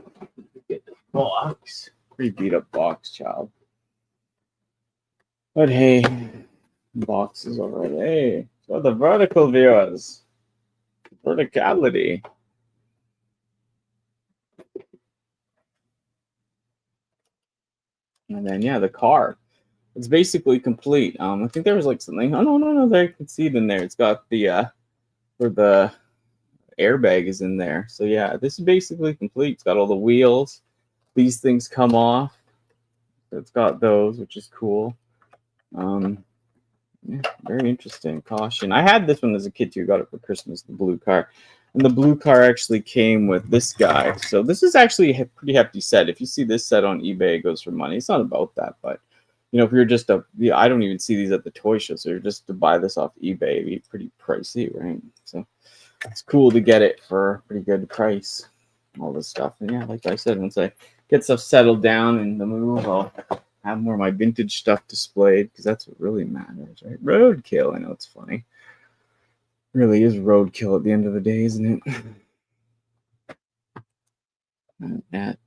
get the box. Pretty beat up box, child. But hey, box is alright. Hey, so the vertical viewers. Verticality. And then yeah, the car. It's basically complete. I think there was like something. Oh no! There you can see it in there. It's got the where the airbag is in there. So yeah, this is basically complete. It's got all the wheels. These things come off. So it's got those, which is cool. Yeah, very interesting. Caution. I had this one as a kid too. Got it for Christmas. The blue car, and the blue car actually came with this guy. So this is actually a pretty hefty set. If you see this set on eBay, it goes for money. It's not about that, but you know, if you're just I don't even see these at the toy show. So you're just to buy this off eBay, it'd be pretty pricey, right? So it's cool to get it for a pretty good price. All this stuff, and yeah, like I said, once I get stuff settled down in the move, I'll have more of my vintage stuff displayed because that's what really matters, right? Roadkill. I know it's funny. It really is roadkill at the end of the day, isn't it? That.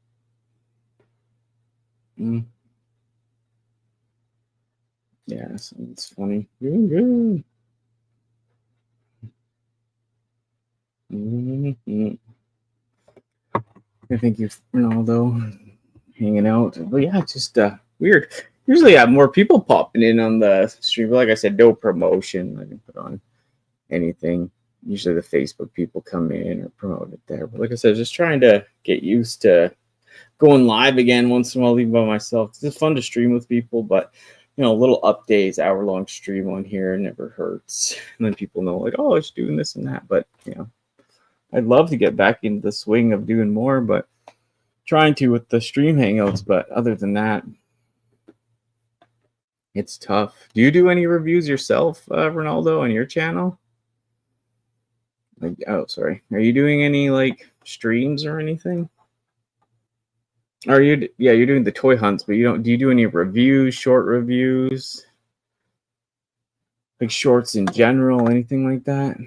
Yeah, so it's funny. Doing good. Thank you, Ronaldo, hanging out. But yeah, it's just weird. Usually I have more people popping in on the stream. But like I said, no promotion. I didn't put on anything. Usually the Facebook people come in or promote it there. But like I said, just trying to get used to going live again once in a while, even by myself. It's just fun to stream with people, but you know, little updates, hour-long stream on here never hurts. And then people know, like, oh, it's doing this and that. But you know, I'd love to get back into the swing of doing more, but trying to with the stream hangouts. But other than that, it's tough. Do you do any reviews yourself, Ronaldo, on your channel? Like, oh, sorry. Are you doing any like streams or anything? Are you? Yeah, you're doing the toy hunts, but you don't. Do you do any reviews, short reviews, like shorts in general, anything like that?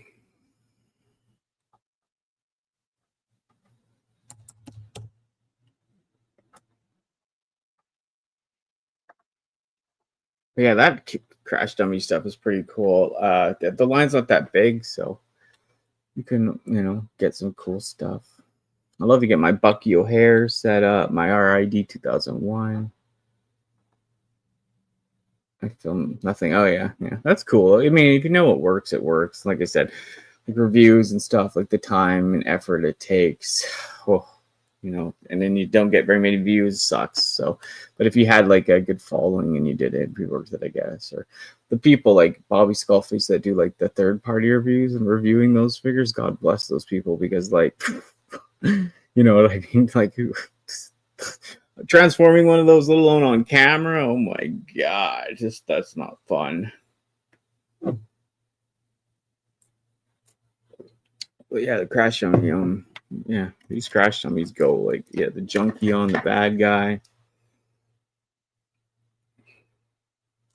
But yeah, that crash dummy stuff is pretty cool. The line's not that big, so you can, you know, get some cool stuff. I love to get my Bucky O'Hare set up, my RID 2001. I filmed nothing. Oh yeah, yeah, that's cool. I mean, if you know what works, it works. Like I said, like reviews and stuff, like the time and effort it takes. Oh, you know, and then you don't get very many views, sucks. So, but if you had like a good following and you did it, it'd be worth it, I guess. Or the people like Bobby Skullface that do like the third party reviews and reviewing those figures, God bless those people, because like, you know what I mean? Like, transforming one of those, let alone on camera, oh my god, just that's not fun. But yeah, the crash dummy, yeah, these crash dummies go like, yeah, the junkie on the bad guy.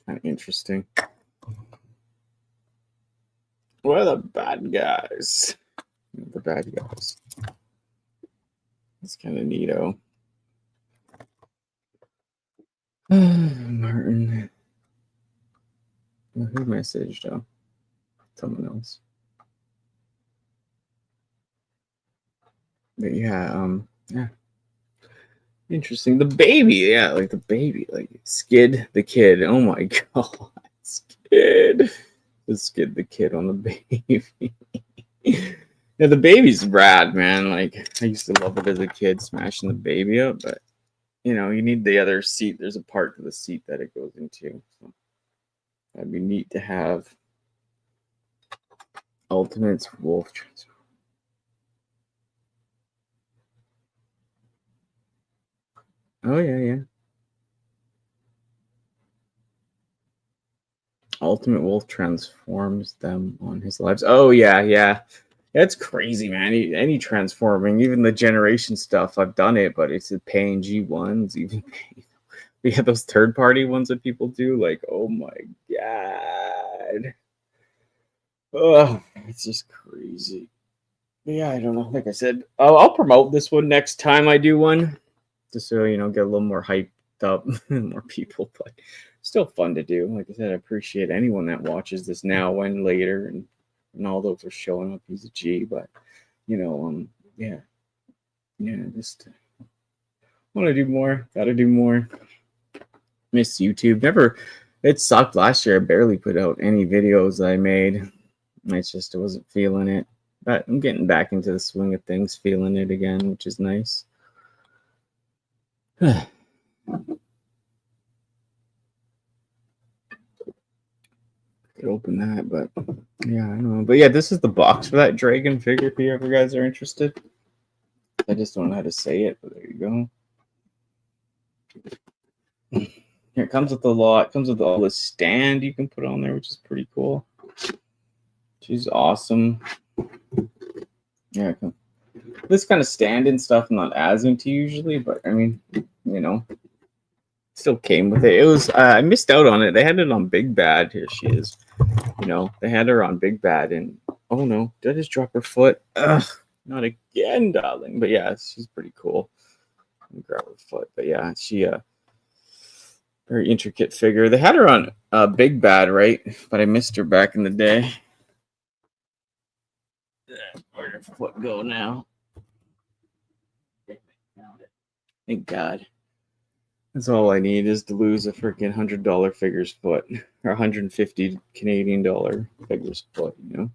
Kind of interesting. What are the bad guys? The bad guys. It's kind of neato. Martin. Well, who messaged? Oh, someone else. But yeah, yeah. Interesting. The baby, yeah, like the baby, like Skid the kid. Oh my god, Skid. The Skid the kid on the baby. Yeah, the baby's rad, man. Like I used to love it as a kid, smashing the baby up, but you know, you need the other seat. There's a part to the seat that it goes into. So that'd be neat to have. Ultimate's Wolf Transfer. Oh yeah, yeah. Ultimate Wolf transforms them on his lives. Oh yeah, yeah. That's crazy, man. Any transforming, even the generation stuff, I've done it, but it's the paying G1s, even we have those third party ones that people do. Like, oh my god. Oh, it's just crazy. Yeah, I don't know. Like I said, I'll promote this one next time I do one, just so you know, get a little more hyped up, more people. But still fun to do. Like I said, I appreciate anyone that watches this now and later, and all those are showing up. He's a G, but you know, yeah, yeah, just want to do more. Got to do more. Miss YouTube. Never. It sucked last year. I barely put out any videos I made. It's just I wasn't feeling it. But I'm getting back into the swing of things, feeling it again, which is nice. Could open that, but yeah, I don't know. But yeah, this is the box for that dragon figure if you ever guys are interested. I just don't know how to say it, but there you go. Here it comes with a lot. It comes with all the stand you can put on there, which is pretty cool. She's awesome. Yeah, this kind of stand-in stuff I'm not as into usually, but I mean, you know, still came with it. It was I missed out on it. They had it on Big Bad. Here she is. You know, they had her on Big Bad, and oh no, did I just drop her foot? Ugh, not again, darling. But yeah, she's pretty cool. Let me grab her foot. But yeah, she very intricate figure. They had her on Big Bad, right? But I missed her back in the day. Where'd her foot go now? Thank God. That's all I need is to lose a freaking $100 figure's foot or 150 Canadian dollar figure's foot, you know,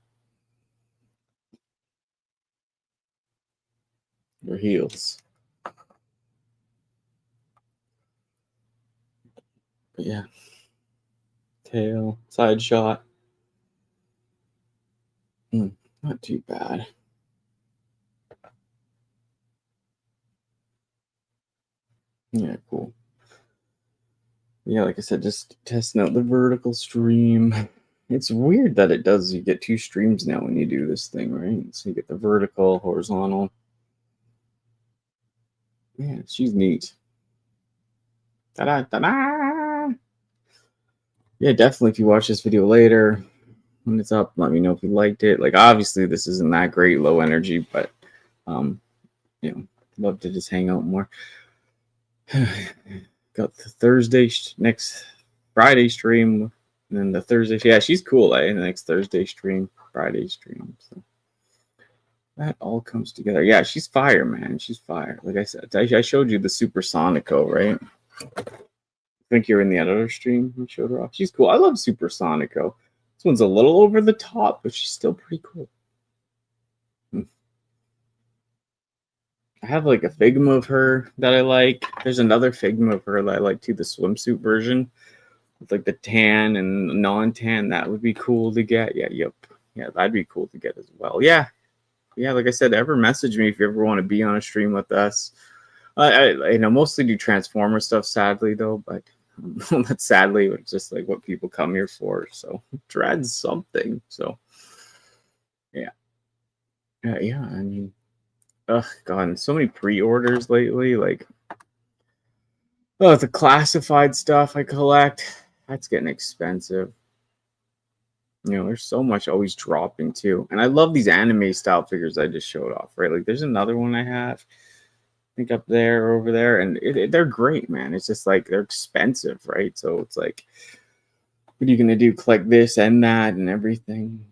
or heels. But yeah, tail, side shot. Not too bad. Yeah, cool. Yeah, like I said, just testing out the vertical stream. It's weird that it does. You get two streams now when you do this thing, right? So you get the vertical, horizontal. Yeah, she's neat. Ta-da, ta-da! Yeah, definitely. If you watch this video later, when it's up, let me know if you liked it. Like, obviously, this isn't that great, low energy, but you know, love to just hang out more. Got the Thursday next Friday stream, and then the Thursday. Yeah, she's cool. The next Thursday stream, Friday stream. So that all comes together. Yeah, she's fire, man. She's fire. Like I said, I showed you the Supersonico, right? think you're in the other stream. You showed her off. She's cool. I love Supersonico. This one's a little over the top, but she's still pretty cool. I have like a Figma of her that I like. There's another Figma of her that I like too, the swimsuit version with like the tan and non-tan. That would be cool to get. Yeah, yep. Yeah, that'd be cool to get as well. Yeah. Yeah, like I said, ever message me if you ever want to be on a stream with us. I mostly do Transformer stuff, sadly, though, but not sadly, it's just like what people come here for. So dread something. So yeah. Yeah, I mean, oh god, so many pre-orders lately. Like, oh, the classified stuff I collect, that's getting expensive. There's so much always dropping too. And I love these anime style figures I just showed off, right? Like there's another one I have, I think up there or over there, and they're great, man. It's just like they're expensive, right? So it's like, what are you gonna do? Collect this and that and everything.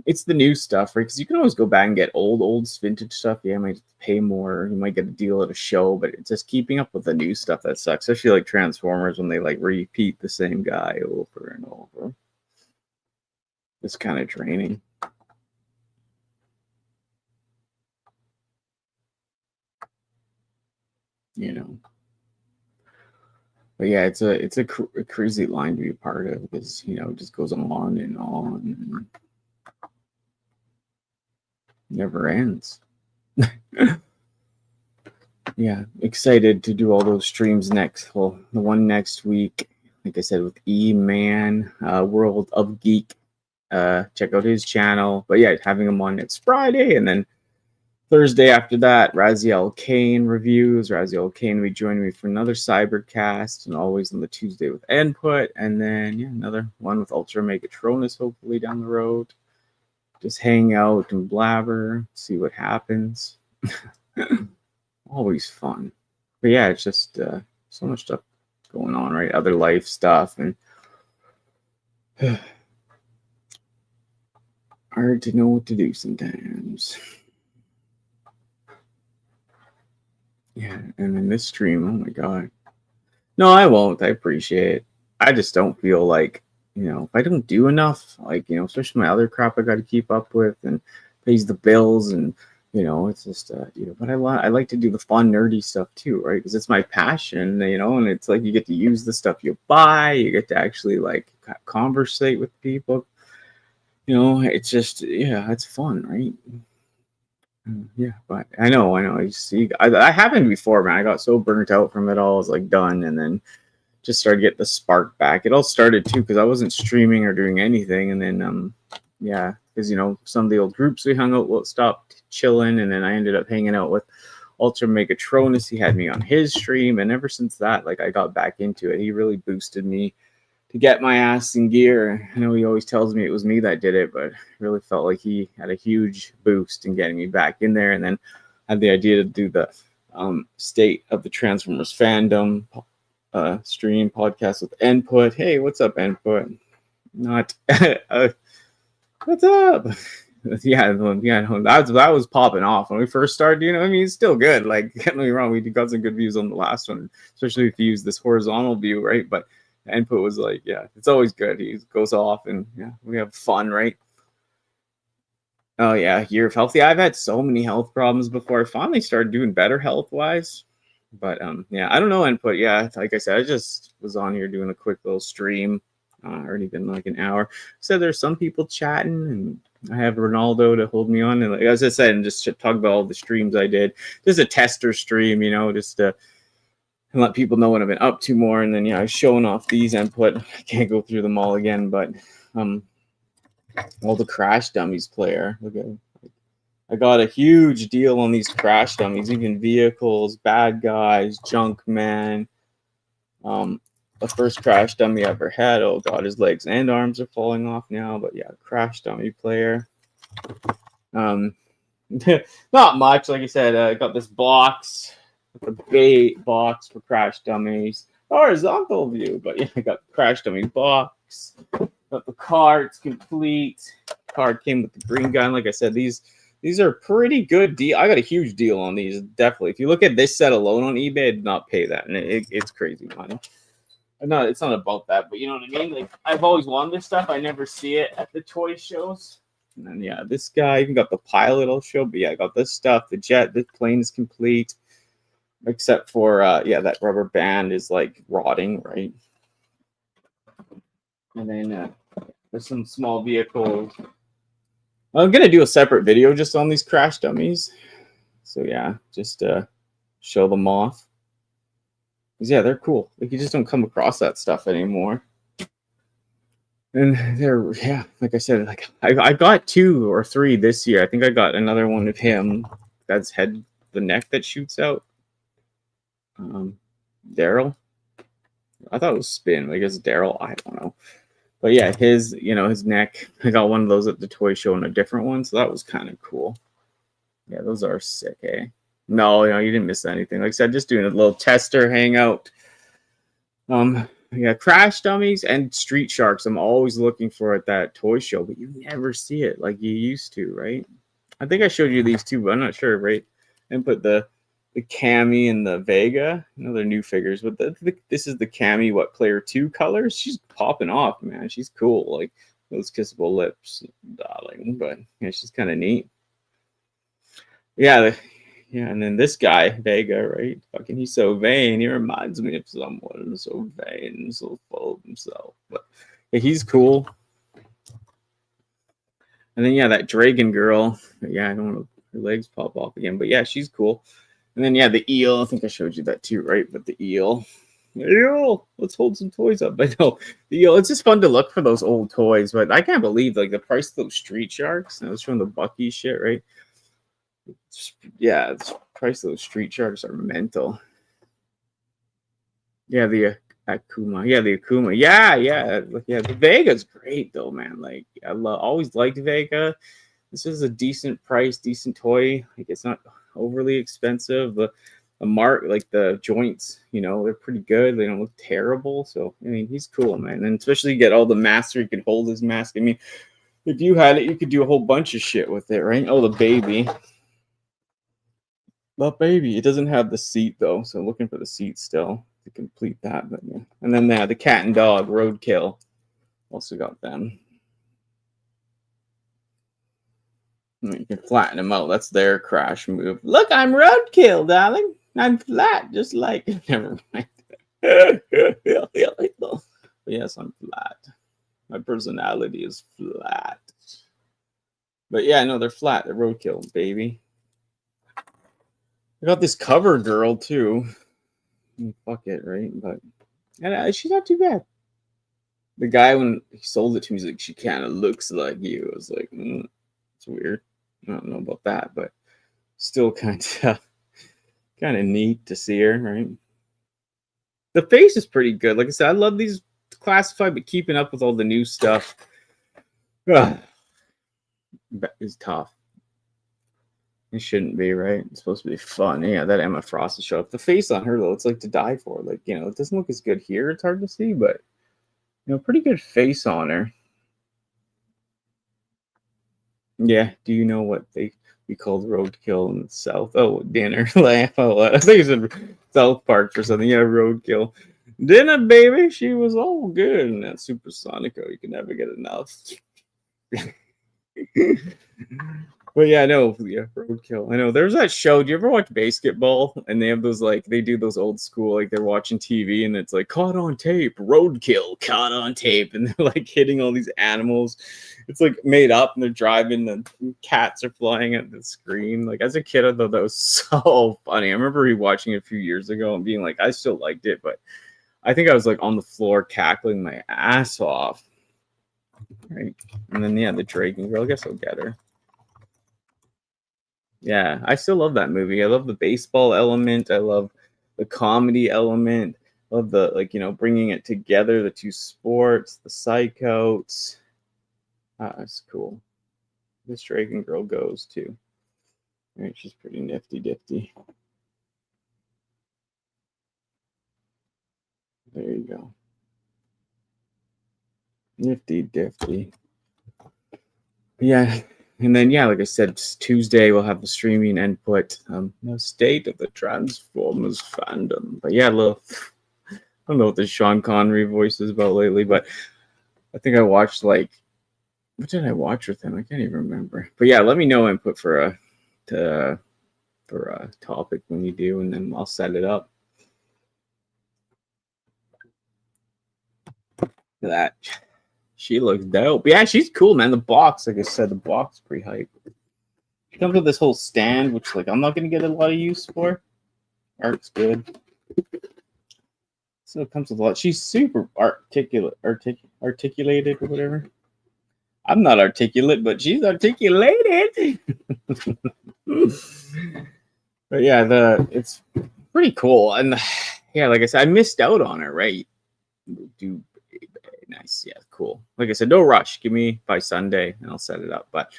It's the new stuff, right? Because you can always go back and get old vintage stuff. Yeah, you might pay more. You might get a deal at a show, but it's just keeping up with the new stuff that sucks. Especially like Transformers when they like repeat the same guy over and over. It's kind of draining. But yeah, it's a crazy line to be a part of because it just goes on and on and never ends. Yeah, excited to do all those streams next. Well, the one next week, like I said, with E-Man, World of Geek. Check out his channel. But yeah, having him on next Friday, and then Thursday after that, Raziel Kane reviews. Raziel Kane will be joining me for another Cybercast, and always on the Tuesday with Input, and then another one with Ultra Megatronus hopefully down the road. Just hang out and blabber, see what happens. Always fun. But yeah, it's just so much stuff going on, right? Other life stuff, and hard to know what to do sometimes. Yeah, and in this stream, oh my god. No, I won't. I appreciate it. I just don't feel like, if I don't do enough, like, especially my other crap I got to keep up with and pays the bills, and it's just but I like to do the fun nerdy stuff too, right? Because it's my passion, and it's like you get to use the stuff you buy, you get to actually like conversate with people. It's just it's fun, right? Yeah, but I know. I see. I happened before, man. I got so burnt out from it all. I was like done, and then just started getting the spark back. It all started too because I wasn't streaming or doing anything, and then because some of the old groups we hung out with stopped chilling, and then I ended up hanging out with Ultra Megatronus. He had me on his stream, and ever since that, like I got back into it. He really boosted me to get my ass in gear. I know he always tells me it was me that did it, but I really felt like he had a huge boost in getting me back in there. And then I had the idea to do the State of the Transformers Fandom stream podcast with Input. Hey, what's up, Input? Not what's up? That was popping off when we first started. It's still good. Like, get me wrong, we got some good views on the last one, especially if you use this horizontal view, right? But Input was like, it's always good. He goes off and we have fun, right? Oh yeah, year of health. Yeah, I've had so many health problems before. I finally started doing better health wise, but I don't know, Input. Yeah, like I said, I just was on here doing a quick little stream. Already been like an hour. So there's some people chatting, and I have Ronaldo to hold me on. And like, as I said, and just talk about all the streams I did. Just a tester stream, just to and let people know what I've been up to more. And then I was showing off these Input. I can't go through them all again, but all the Crash Dummies player. Look at, I got a huge deal on these Crash Dummies, even vehicles, bad guys, junk man. The first Crash Dummy I ever had. Oh god, his legs and arms are falling off now. But yeah, Crash Dummy player. Not much. Like I said, I got this box. The bait box for Crash Dummies. Horizontal view, but I got the Crash Dummies box. Got the cards complete. Card came with the green gun. Like I said, these are pretty good deal. I got a huge deal on these. Definitely. If you look at this set alone on eBay, I did not pay that, and it's crazy money. No, it's not about that, but you know what I mean? Like, I've always wanted this stuff. I never see it at the toy shows. And then, yeah, this guy even got the pilot I'll show, but yeah, I got this stuff. The jet, the plane is complete, except for, yeah, that rubber band is like rotting, right? And then there's some small vehicles. I'm going to do a separate video just on these crash dummies. So, yeah, just show them off. Because, yeah, they're cool. Like, you just don't come across that stuff anymore. And they're, yeah, like I said, like I got 2 or 3 this year. I think I got another one of him. That's the neck that shoots out. Daryl. I thought it was Spin. I guess Daryl. I don't know. But yeah, his neck. I got one of those at the toy show and a different one, so that was kind of cool. Yeah, those are sick, eh? No, you didn't miss anything. Like I said, just doing a little tester hangout. Yeah, crash dummies and street sharks. I'm always looking for at that toy show, but you never see it like you used to, right? I think I showed you these 2, but I'm not sure, right? And put the Cammy and the Vega. They're new figures, but this is the Cammy, player 2 colors. She's popping off, man. She's cool. Like those kissable lips, darling. But yeah, she's kind of neat. Yeah, yeah, and then this guy, Vega, right? Fucking, he's so vain. He reminds me of someone so vain, so full of himself. But yeah, he's cool. And then, yeah, that dragon girl. Yeah, I don't want her legs pop off again. But yeah, she's cool. And then, yeah, the eel. I think I showed you that too, right? But the eel. Eel! Let's hold some toys up. I know. The eel, it's just fun to look for those old toys. But I can't believe, like, the price of those street sharks. I was showing the Bucky shit, right? Yeah, the price of those street sharks are mental. Yeah, the Akuma. Yeah, the Akuma. Yeah. The Vega's great though, man. Like I always liked Vega. This is a decent price, decent toy. Like it's not overly expensive. The mark, like the joints, they're pretty good. They don't look terrible. So I mean, he's cool, man. And especially get all the master. He can hold his mask. I mean, if you had it, you could do a whole bunch of shit with it, right? Oh, the baby. But baby, it doesn't have the seat though, so looking for the seat still to complete that. But yeah, and then the cat and dog roadkill, also got them. And you can flatten them out. That's their crash move. Look, I'm roadkill, darling. I'm flat, just like. Never mind. But yes, I'm flat. My personality is flat. But yeah, no, they're flat. They're roadkill, baby. I got this cover girl too. Fuck it, right? But she's not too bad. The guy, when he sold it to me, he's like, she kind of looks like you. I was like, it's weird. I don't know about that, but still kind of neat to see her, right? The face is pretty good. Like I said, I love these classified, but keeping up with all the new stuff is tough. It shouldn't be, right? It's supposed to be fun. Yeah, that Emma Frost will show up. The face on her, though, it's like to die for. Like, it doesn't look as good here. It's hard to see, but, pretty good face on her. Yeah, do you know what we called roadkill in the South? Oh, dinner. Laugh out loud. I think it's in South Park or something. Yeah, roadkill. Dinner, baby. She was all good in that Supersonico. You can never get enough. But yeah, no, yeah, roadkill. I know there's that show. Do you ever watch basketball? And they have those they do those old school, like they're watching TV and it's like caught on tape, roadkill, caught on tape, and they're like hitting all these animals. It's like made up, and they're driving, and cats are flying at the screen. Like as a kid, I thought that was so funny. I remember rewatching it a few years ago and being like, I still liked it, but I think I was like on the floor cackling my ass off. Right, and then yeah, the Dragon Girl. I guess I'll get her. Yeah, I still love that movie. I love the baseball element. I love the comedy element. I love the bringing it together, the two sports, the psychotes. That's cool. This Dragon Girl goes too. All right, she's pretty nifty. There you go. Nifty. Yeah. And then, yeah, like I said, Tuesday we'll have the streaming input. The state of the Transformers fandom. But yeah, don't know what the Sean Connery voice is about lately, but I think I watched like what did I watch with him? I can't even remember. But yeah, let me know input for a topic when you do, and then I'll set it up. Look at that. She looks dope. Yeah, she's cool, man. The box, like I said, the box is pretty hype. She comes with this whole stand, which like I'm not gonna get a lot of use for. Art's good. So it comes with a lot. She's super articulated or whatever. I'm not articulate, but she's articulated. But yeah, it's pretty cool. And yeah, like I said, I missed out on it, right? Do nice, yeah, cool. Like I said, no rush. Give me by Sunday and I'll set it up. But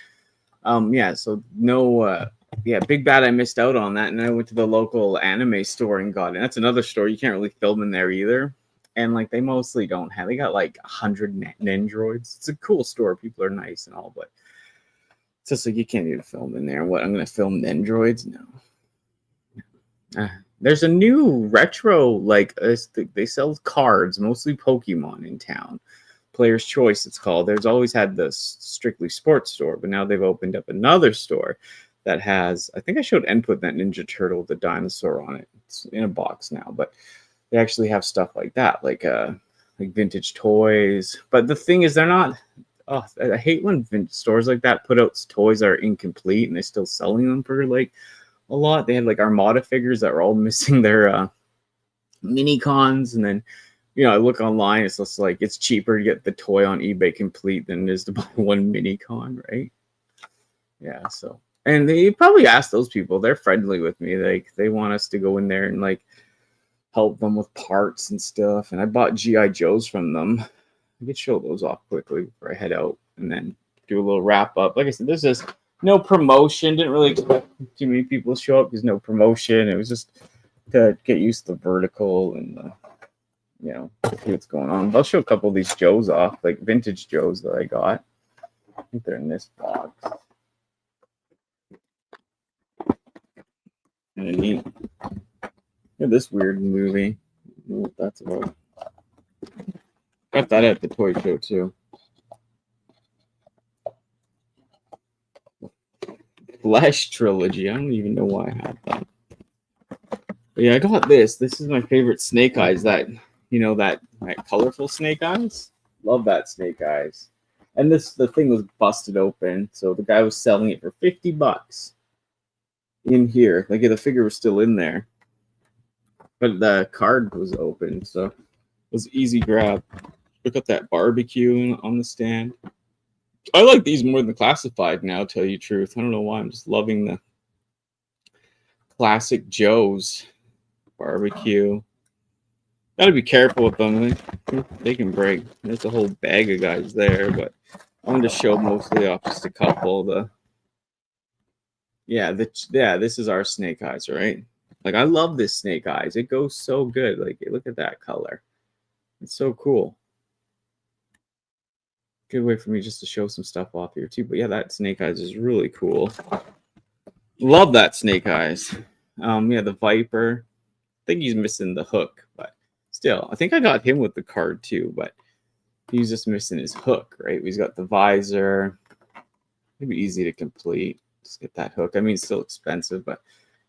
yeah, so no yeah, Big Bad, I missed out on that, and I went to the local anime store and got it. That's another store you can't really film in there either. And like they mostly don't have. They got like 100 Nendroids. It's a cool store. People are nice and all, but it's just like you can't even film in there. What, I'm gonna film Nendroids? No. There's a new retro like they sell cards, mostly Pokemon in town. Player's Choice, it's called. There's always had this strictly sports store, but now they've opened up another store that has. I think I showed Input that Ninja Turtle with the dinosaur on it. It's in a box now, but they actually have stuff like that, like vintage toys. But the thing is, they're not. Oh, I hate when stores like that put out toys that are incomplete and they're still selling them for like a lot. They had like Armada figures that were all missing their mini cons, and then I look online. It's just like it's cheaper to get the toy on eBay complete than it is to buy one mini con, right? Yeah. So, and they probably ask those people. They're friendly with me. Like they want us to go in there and like help them with parts and stuff. And I bought GI Joes from them. I could show those off quickly before I head out, and then do a little wrap up. Like I said, this is no promotion. Didn't really expect too many people to show up. There's no promotion. It was just to get used to the vertical and see what's going on. I'll show a couple of these Joes off, like vintage Joes that I got. I think they're in this box. Kind of neat. Look at this weird movie. I don't know what that's about. Got that at the toy show too. Flash trilogy. I don't even know why I have that. But yeah, I got this. This is my favorite Snake Eyes. That colorful Snake Eyes. Love that Snake Eyes. And the thing was busted open, so the guy was selling it for $50 in here. Like the figure was still in there, but the card was open, so it was easy grab. Look at that barbecue on the stand. I like these more than classified now, tell you the truth. I don't know why. I'm just loving the classic Joes barbecue. Gotta be careful with them. They can break. There's a whole bag of guys there, but I wanted to show mostly off just a couple. This is our Snake Eyes, right? Like I love this Snake Eyes. It goes so good. Like look at that color. It's so cool. Good way for me just to show some stuff off here too. But yeah, that Snake Eyes is really cool. Love that Snake Eyes. The Viper. I think he's missing the hook, but still, I think I got him with the card too, but he's just missing his hook, right? He's got the visor. Maybe easy to complete. Just get that hook. I mean, it's still expensive, but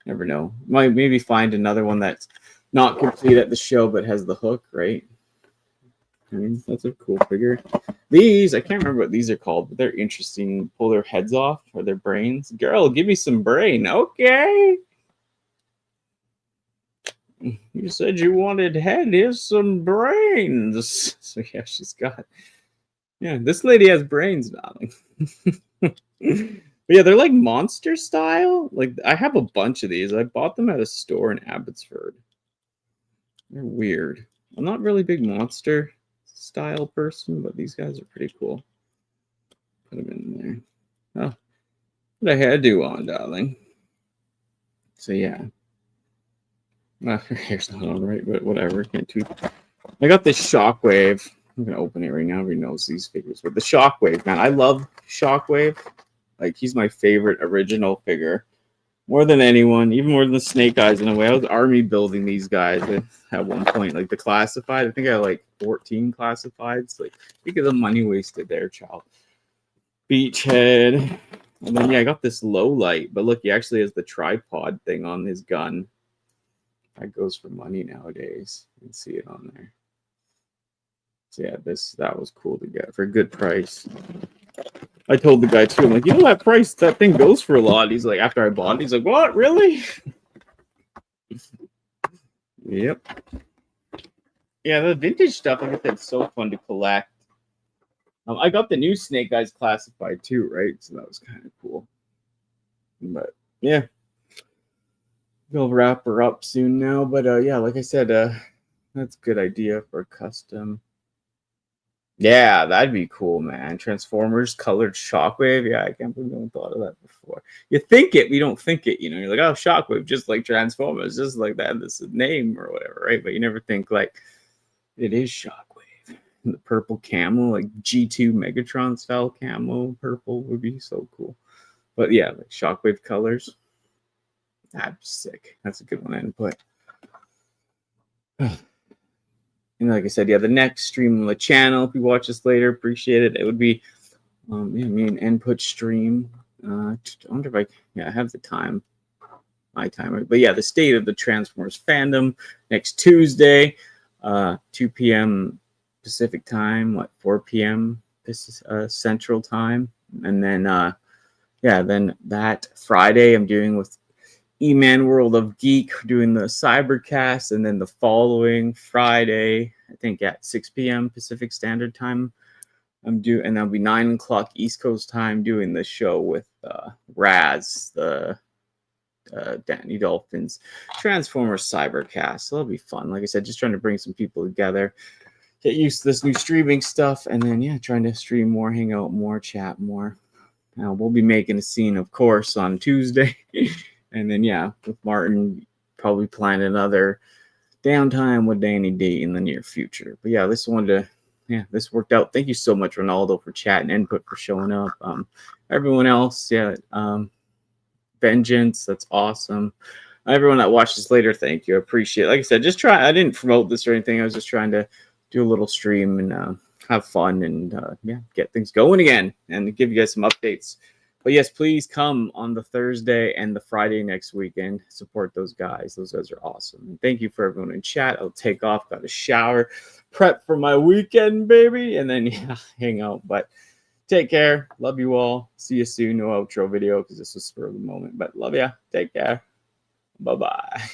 you never know. Might maybe find another one that's not complete at the show, but has the hook, right? I mean, that's a cool figure. These, I can't remember what these are called, but they're interesting. Pull their heads off or their brains. Girl, give me some brain. Okay. You said you wanted head. Here's some brains. So yeah, she's got. Yeah, this lady has brains, darling. But yeah, they're like monster style. Like I have a bunch of these. I bought them at a store in Abbotsford. They're weird. I'm not really a big monster style person, but these guys are pretty cool. Put them in there. Oh, put a hairdo on, darling. So yeah. Her hair's not on right, but whatever. Can't tweet. I got this Shockwave. I'm gonna open it right now. Everybody knows these figures, but the Shockwave, man, I love Shockwave. Like he's my favorite original figure More than anyone, even more than the Snake Eyes in a way. I was army building these guys at one point, like the classified. I think I had like 14 classifieds. Like, think of the money wasted there, child. Beachhead. And then, yeah, I got this low light. But look, he actually has the tripod thing on his gun. That goes for money nowadays. You can see it on there. So, yeah, that was cool to get for a good price. I told the guy, too, I'm like, you know that price? That thing goes for a lot. He's like, after I bought it, he's like, what? Really? Yep. Yeah, the vintage stuff, I guess that's so fun to collect. I got the new Snake Eyes classified too, right? So that was kind of cool. But yeah, we'll wrap her up soon now. But yeah, like I said, that's a good idea for a custom. Yeah, that'd be cool, man. Transformers colored Shockwave. Yeah, I can't believe no one thought of that before. You think it, we don't think it. You know, you're like, oh, Shockwave, just like Transformers, just like that. This is a name or whatever, right? But you never think like it is Shockwave. The purple camo, like G2 Megatron style camo purple would be so cool. But yeah, like Shockwave colors. That'd be sick. That's a good one to input. And like I said, yeah, the next stream on the channel, if you watch this later, appreciate it. It would be yeah, me an input stream. I wonder if I have the time. My time. But yeah, the state of the Transformers fandom next Tuesday, 2 p.m. Pacific time, 4 p.m. Central time. And then yeah, then that Friday I'm doing with E-Man World of Geek, doing the Cybercast, and then the following Friday, I think at 6 p.m. Pacific Standard Time, and that'll be 9 o'clock East Coast time, doing the show with Raz, the Danny Dolphins Transformers Cybercast. So that'll be fun. Like I said, just trying to bring some people together, get used to this new streaming stuff, and then yeah, trying to stream more, hang out more, chat more. We'll be making a scene, of course, on Tuesday. And then, yeah, with Martin, probably plan another downtime with Danny D in the near future. But yeah, this worked out. Thank you so much, Ronaldo, for chat and input, for showing up. Everyone else, yeah, Vengeance, that's awesome. Everyone that watches later, thank you. I appreciate it. Like I said, I didn't promote this or anything. I was just trying to do a little stream and have fun and yeah, get things going again and give you guys some updates. But yes, please come on the Thursday and the Friday next weekend. Support those guys. Those guys are awesome. And thank you for everyone in chat. I'll take off, got a shower, prep for my weekend, baby, and then yeah, hang out. But take care. Love you all. See you soon. No outro video because this was spur of the moment. But love ya. Take care. Bye-bye.